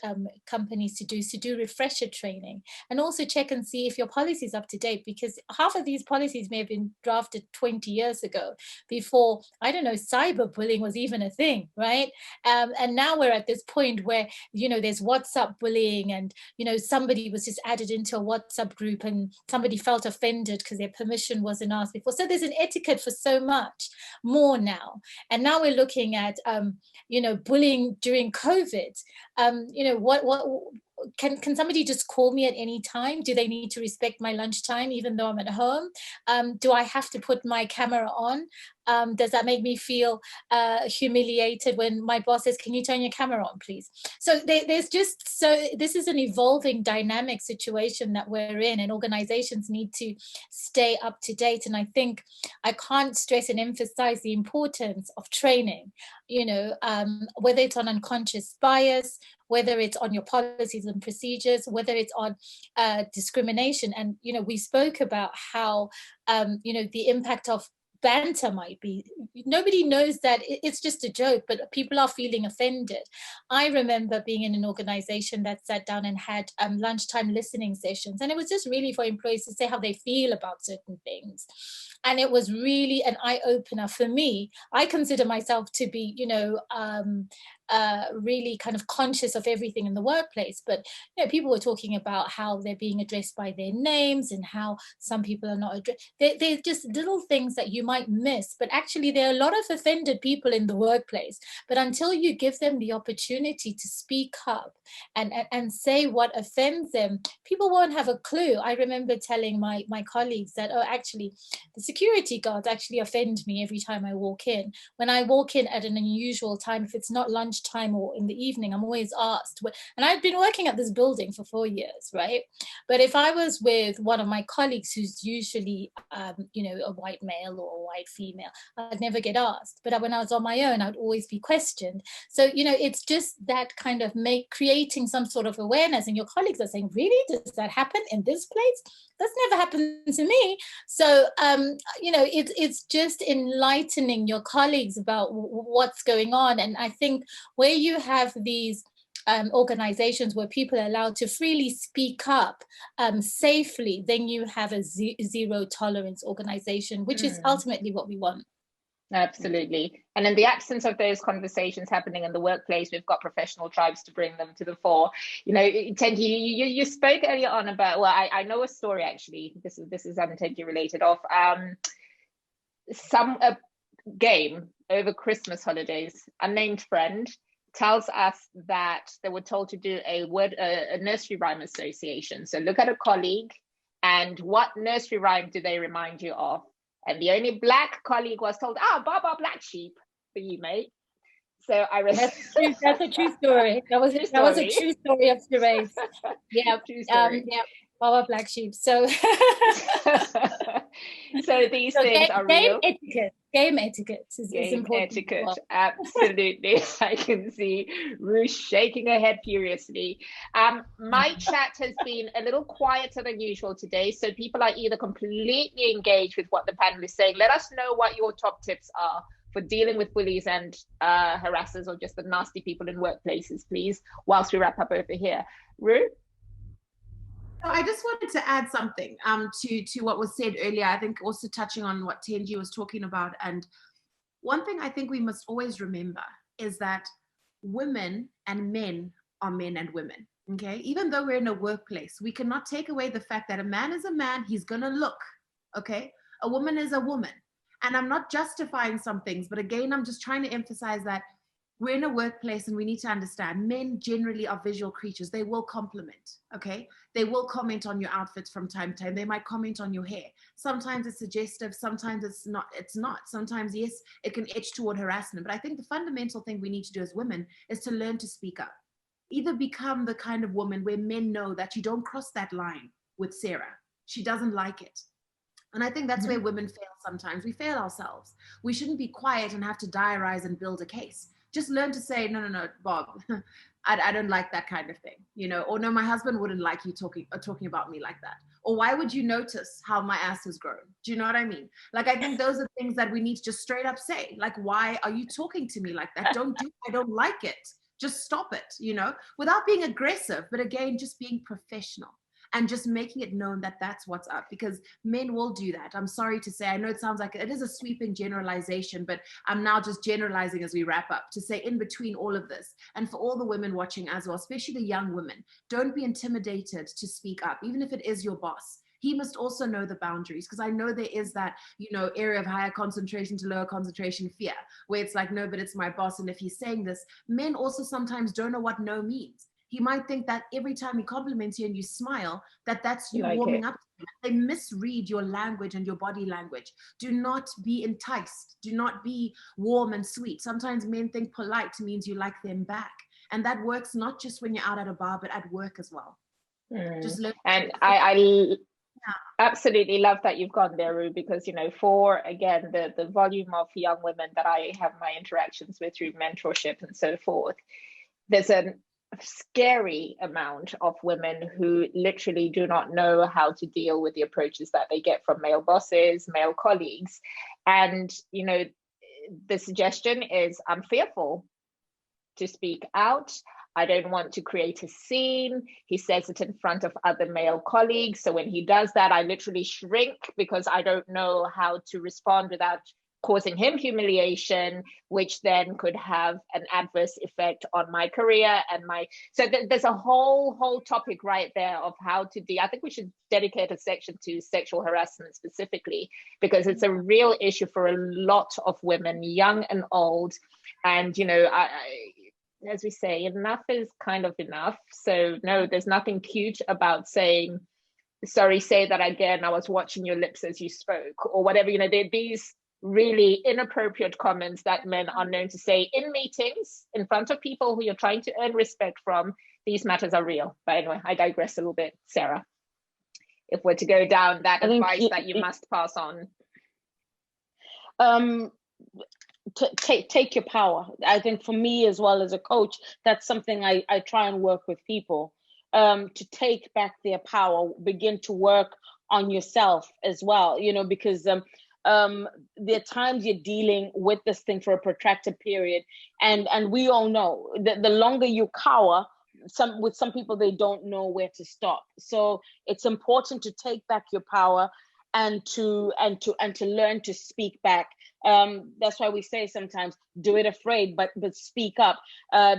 companies to do is to do refresher training, and also check and see if your policy is up to date, because half of these policies may have been drafted 20 years ago, before, I don't know, cyberbullying was even a thing, right? And now we're at this point where, there's WhatsApp bullying, and, somebody was just added into a WhatsApp group and somebody felt offended because their permission wasn't asked before. So there's an etiquette for so much more now. And now we're looking at, bullying during COVID. Can somebody just call me at any time? Do they need to respect my lunchtime even though I'm at home? Do I have to put my camera on? Does that make me feel humiliated when my boss says, can you turn your camera on, please? So this is an evolving dynamic situation that we're in, and organizations need to stay up to date. And I think I can't stress and emphasize the importance of training, whether it's on unconscious bias, whether it's on your policies and procedures, whether it's on discrimination. And, we spoke about how, the impact of banter might be. Nobody knows that it's just a joke, but people are feeling offended. I remember being in an organization that sat down and had lunchtime listening sessions, and it was just really for employees to say how they feel about certain things. And it was really an eye-opener for me. I consider myself to be, really kind of conscious of everything in the workplace. But people were talking about how they're being addressed by their names, and how some people are not addressed. They're just little things that you might miss, but actually there are a lot of offended people in the workplace. But until you give them the opportunity to speak up and say what offends them, people won't have a clue. I remember telling my colleagues that, actually, the security guards actually offend me every time I walk in. When I walk in at an unusual time, if it's not lunchtime or in the evening, I'm always asked. And I've been working at this building for 4 years, right? But if I was with one of my colleagues who's usually, a white male or a white female, I'd never get asked. But when I was on my own, I'd always be questioned. So, it's just that kind of creating some sort of awareness. And your colleagues are saying, really? Does that happen in this place? That's never happened to me. So, it's just enlightening your colleagues about what's going on. And I think where you have these organizations where people are allowed to freely speak up safely, then you have a zero tolerance organization, which is ultimately what we want. Absolutely. And in the absence of those conversations happening in the workplace, we've got professional tribes to bring them to the fore. Tenji, you spoke earlier on about, well, I know a story actually. This is Tenji related, of some game over Christmas holidays. Unnamed friend tells us that they were told to do a nursery rhyme association. So look at a colleague and what nursery rhyme do they remind you of? And the only Black colleague was told, Baba Black Sheep for you, mate. So I read that's a true story. That was a true story of Therese. Yeah, true story. Yeah, Baba Black Sheep. So so these things are real. Game etiquette is important. Etiquette, absolutely. I can see Ruth shaking her head furiously. My chat has been a little quieter than usual today, so people are either completely engaged with what the panel is saying. Let us know what your top tips are for dealing with bullies and harassers, or just the nasty people in workplaces, please, whilst we wrap up over here. Ruth? I just wanted to add something to what was said earlier. I think also touching on what Tenji was talking about. And one thing I think we must always remember is that women and men are men and women, Okay, even though we're in a workplace, we cannot take away the fact that a man is a man, he's gonna look, okay? A woman is a woman. And I'm not justifying some things, but again, I'm just trying to emphasize that we're in a workplace and we need to understand men generally are visual creatures. They will compliment, okay? They will comment on your outfits from time to time. They might comment on your hair. Sometimes it's suggestive, sometimes it's not. Sometimes, yes, it can edge toward harassment. But I think the fundamental thing we need to do as women is to learn to speak up. Either become the kind of woman where men know that you don't cross that line with Sarah. She doesn't like it. And I think that's where women fail sometimes. We fail ourselves. We shouldn't be quiet and have to diarize and build a case. Just learn to say, no, Bob, I don't like that kind of thing, you know, or no, my husband wouldn't like you talking about me like that. Or why would you notice how my ass has grown? Do you know what I mean? Like, I think those are things that we need to just straight up say, like, why are you talking to me like that? I don't like it. Just stop it, you know, without being aggressive, but again, just being professional. And just making it known that that's what's up, because men will do that. I'm sorry to say, I know it sounds like it is a sweeping generalization, but I'm now just generalizing as we wrap up to say in between all of this, and for all the women watching as well, especially the young women, don't be intimidated to speak up, even if it is your boss. He must also know the boundaries, because I know there is that, you know, area of higher concentration to lower concentration fear, where it's like, no, but it's my boss. And if he's saying this, men also sometimes don't know what no means. He might think that every time he compliments you and you smile, that's you warming up. They misread your language and your body language. Do not be enticed. Do not be warm and sweet. Sometimes men think polite means you like them back. And that works not just when you're out at a bar, but at work as well. Just learn. And I absolutely love that you've gone there, Rue, because, you know, for, again, the volume of young women that I have my interactions with through mentorship and so forth, there's a scary amount of women who literally do not know how to deal with the approaches that they get from male bosses, male colleagues. And, you know, the suggestion is, I'm fearful to speak out. I don't want to create a scene. He says it in front of other male colleagues. So when he does that, I literally shrink because I don't know how to respond without causing him humiliation, which then could have an adverse effect on my career and so there's a whole topic right there of how to deal. I think we should dedicate a section to sexual harassment specifically, because it's a real issue for a lot of women, young and old. And, you know, I as we say, enough is kind of enough. So no, there's nothing cute about saying, sorry, say that again, I was watching your lips as you spoke, or whatever. You know, these really inappropriate comments that men are known to say in meetings in front of people who you're trying to earn respect from. These matters are real. But anyway, I digress a little bit. Sarah, if we're to go down that advice that you must pass on. Take your power. I think for me as well as a coach, that's something I try and work with people, to take back their power, begin to work on yourself as well, you know, because there are times you're dealing with this thing for a protracted period, and we all know that the longer you cower, with some people, they don't know where to stop. So it's important to take back your power and to learn to speak back. That's why we say sometimes do it afraid, but speak up,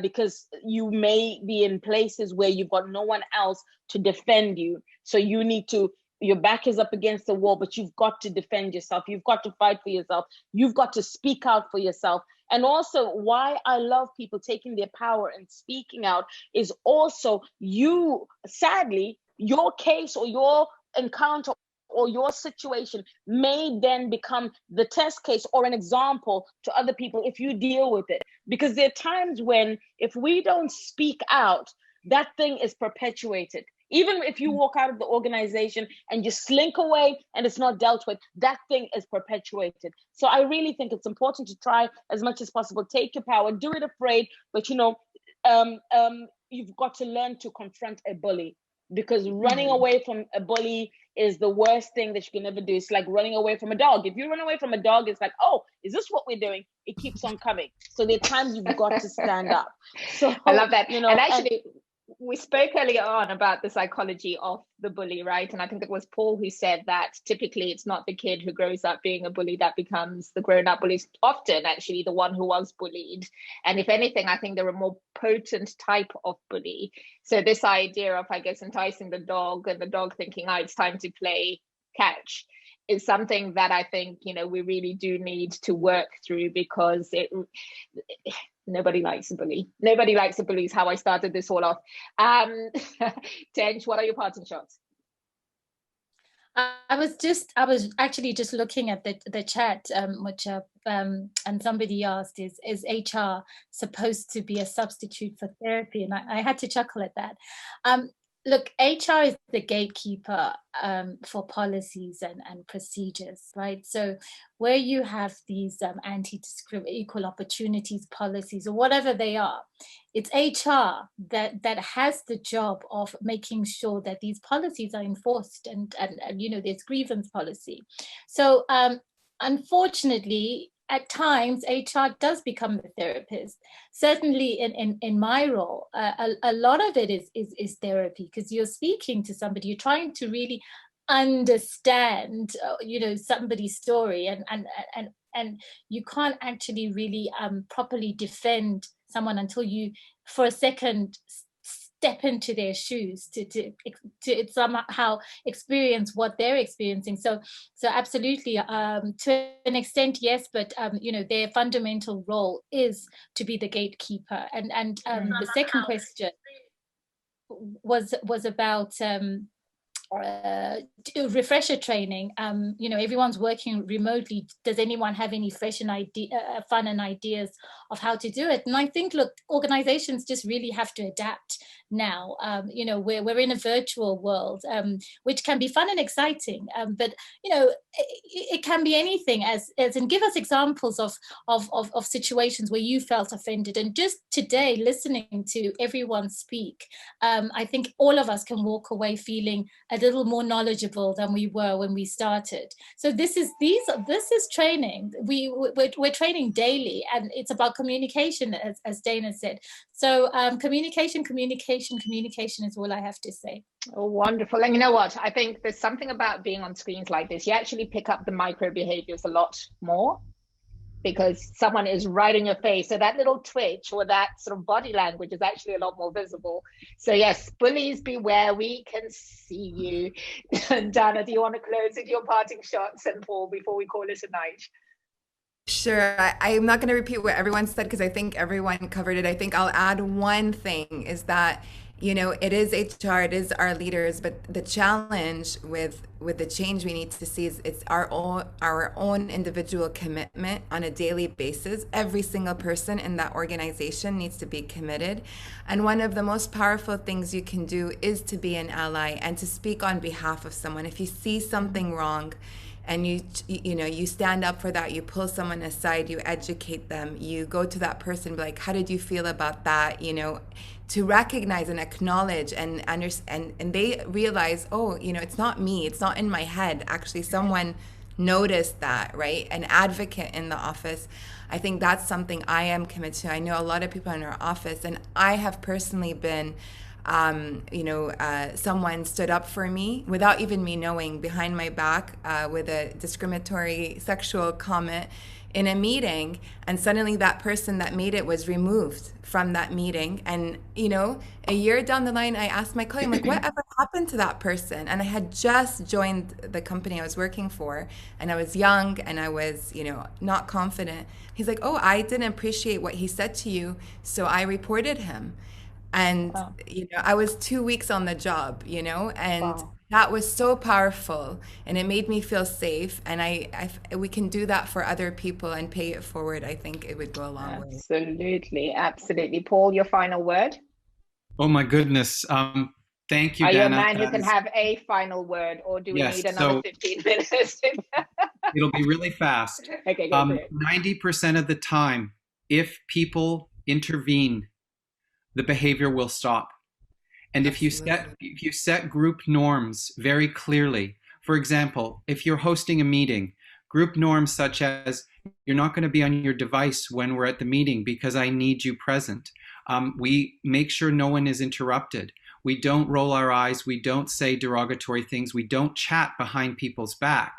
because you may be in places where you've got no one else to defend you. So you need to, your back is up against the wall, but you've got to defend yourself. You've got to fight for yourself. You've got to speak out for yourself. And also, why I love people taking their power and speaking out is also you, sadly, your case or your encounter or your situation may then become the test case or an example to other people if you deal with it. Because there are times when if we don't speak out, that thing is perpetuated. Even if you walk out of the organization and you slink away and it's not dealt with, that thing is perpetuated. So I really think it's important to try as much as possible, take your power, do it afraid, but you know, you've got to learn to confront a bully, because running away from a bully is the worst thing that you can ever do. It's like running away from a dog. If you run away from a dog, it's like, oh, is this what we're doing? It keeps on coming. So there are times you've got to stand up. So I love that. You know, and actually, we spoke earlier on about the psychology of the bully, right? And I think it was Paul who said that typically it's not the kid who grows up being a bully that becomes the grown-up bully. It's often actually the one who was bullied. And if anything, I think they're a more potent type of bully. So this idea of, I guess, enticing the dog and the dog thinking, oh, it's time to play catch, is something that I think, you know, we really do need to work through, because nobody likes a bully. Nobody likes a bully is how I started this all off. Tench, what are your parting shots? I was actually just looking at the chat, which and somebody asked, is HR supposed to be a substitute for therapy? And I had to chuckle at that. Look, HR is the gatekeeper for policies and procedures, right? So where you have these equal opportunities policies, or whatever they are, it's HR that has the job of making sure that these policies are enforced, and you know, there's grievance policy. So unfortunately, at times, HR does become the therapist. Certainly in my role, a lot of it is therapy, because you're speaking to somebody, you're trying to really understand, you know, somebody's story, and you can't actually really properly defend someone until you, for a second, step into their shoes to somehow experience what they're experiencing. So absolutely, to an extent, yes, but you know, their fundamental role is to be the gatekeeper. And the second question was about refresher training. You know, everyone's working remotely. Does anyone have any fresh and fun and ideas of how to do it? And I think, look, organizations just really have to adapt now. You know, we're in a virtual world, which can be fun and exciting, but you know, it can be anything. And give us examples of situations where you felt offended. And just today, listening to everyone speak, I think all of us can walk away feeling a little more knowledgeable than we were when we started. So this is training. We're training daily, and it's about communication, as Dana said. So communication is all I have to say. Oh, wonderful. And you know what? I think there's something about being on screens like this. You actually pick up the micro behaviors a lot more, because someone is right in your face. So that little twitch or that sort of body language is actually a lot more visible. So yes, bullies beware, we can see you. And Dana, do you want to close with your parting shots, and Paul, before we call it a night? Sure. I'm not going to repeat what everyone said, because I think everyone covered it. I think I'll add one thing, is that, you know, it is HR, it is our leaders, but the challenge with the change we need to see is it's our own individual commitment on a daily basis. Every single person in that organization needs to be committed. And one of the most powerful things you can do is to be an ally and to speak on behalf of someone. If you see something wrong, and you stand up for that, you pull someone aside, you educate them, you go to that person, be like, how did you feel about that? You know, to recognize and acknowledge and understand, and they realize, oh, you know, it's not me, it's not in my head. Actually, someone noticed that, right? An advocate in the office. I think that's something I am committed to. I know a lot of people in our office, and I have personally been someone stood up for me without even me knowing, behind my back, with a discriminatory sexual comment in a meeting, and suddenly that person that made it was removed from that meeting. And you know, a year down the line, I asked my colleague, I'm like, whatever happened to that person? And I had just joined the company I was working for, and I was young, and I was, you know, not confident. He's like, oh, I didn't appreciate what he said to you, so I reported him. And, wow. You know, I was 2 weeks on the job, you know, and wow. That was so powerful, and it made me feel safe. And we can do that for other people and pay it forward. I think it would go a long way. Absolutely. Absolutely. Paul, your final word? Oh, my goodness. Thank you, Are Dana. you a man who can have a final word, or do we need another 15 minutes? It'll be really fast. Okay, go for it. 90% of the time, if people intervene, the behavior will stop. And if you set group norms very clearly, for example, if you're hosting a meeting, group norms such as, you're not going to be on your device when we're at the meeting because I need you present. We make sure no one is interrupted. We don't roll our eyes. We don't say derogatory things. We don't chat behind people's back.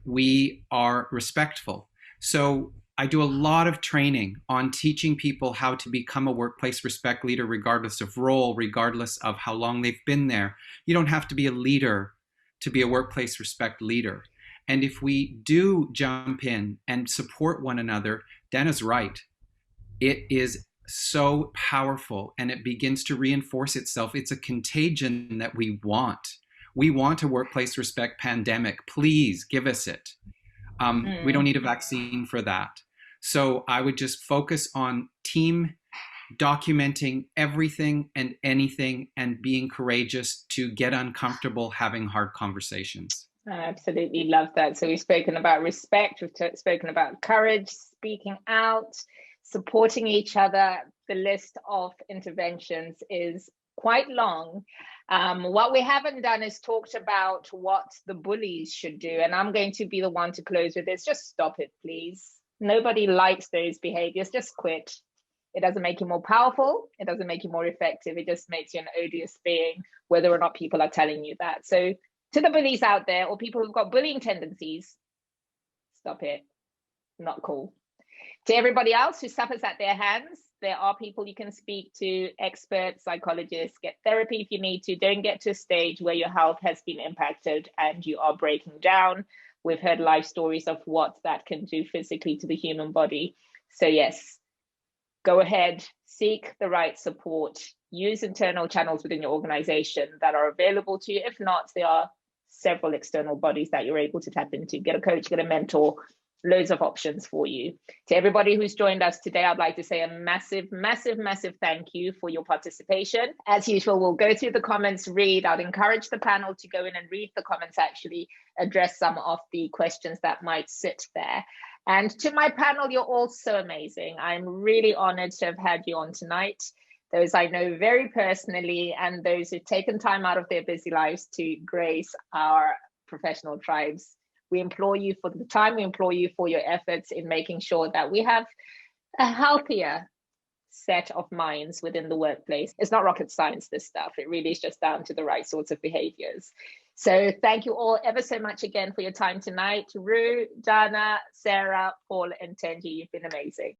We are respectful. So I do a lot of training on teaching people how to become a workplace respect leader, regardless of role, regardless of how long they've been there. You don't have to be a leader to be a workplace respect leader. And if we do jump in and support one another, Dana's right. It is so powerful, and it begins to reinforce itself. It's a contagion that we want. We want a workplace respect pandemic. Please give us it. We don't need a vaccine for that. So I would just focus on team documenting everything and anything and being courageous to get uncomfortable having hard conversations. I absolutely love that. So we've spoken about respect, we've spoken about courage, speaking out, supporting each other. The list of interventions is quite long. What we haven't done is talked about what the bullies should do. And I'm going to be the one to close with this. Just stop it, please. Nobody likes those behaviors. Just quit. It doesn't make you more powerful. It doesn't make you more effective. It just makes you an odious being, whether or not people are telling you that. So to the bullies out there, or people who've got bullying tendencies, stop it. Not cool. To everybody else who suffers at their hands, there are people you can speak to, experts, psychologists, get therapy if you need to. Don't get to a stage where your health has been impacted and you are breaking down. We've heard life stories of what that can do physically to the human body. So yes, go ahead, seek the right support, use internal channels within your organization that are available to you. If not, there are several external bodies that you're able to tap into. Get a coach, get a mentor, loads of options for you. To everybody who's joined us today, I'd like to say a massive, massive, massive thank you for your participation. As usual, we'll go through the comments, read. I'd encourage the panel to go in and read the comments, actually address some of the questions that might sit there. And to my panel, you're all so amazing. I'm really honored to have had you on tonight. Those I know very personally, and those who've taken time out of their busy lives to grace our professional tribes. We implore you for the time, we implore you for your efforts in making sure that we have a healthier set of minds within the workplace. It's not rocket science, this stuff. It really is just down to the right sorts of behaviors. So thank you all ever so much again for your time tonight. Rue, Dana, Sarah, Paul, and Tenji, you've been amazing.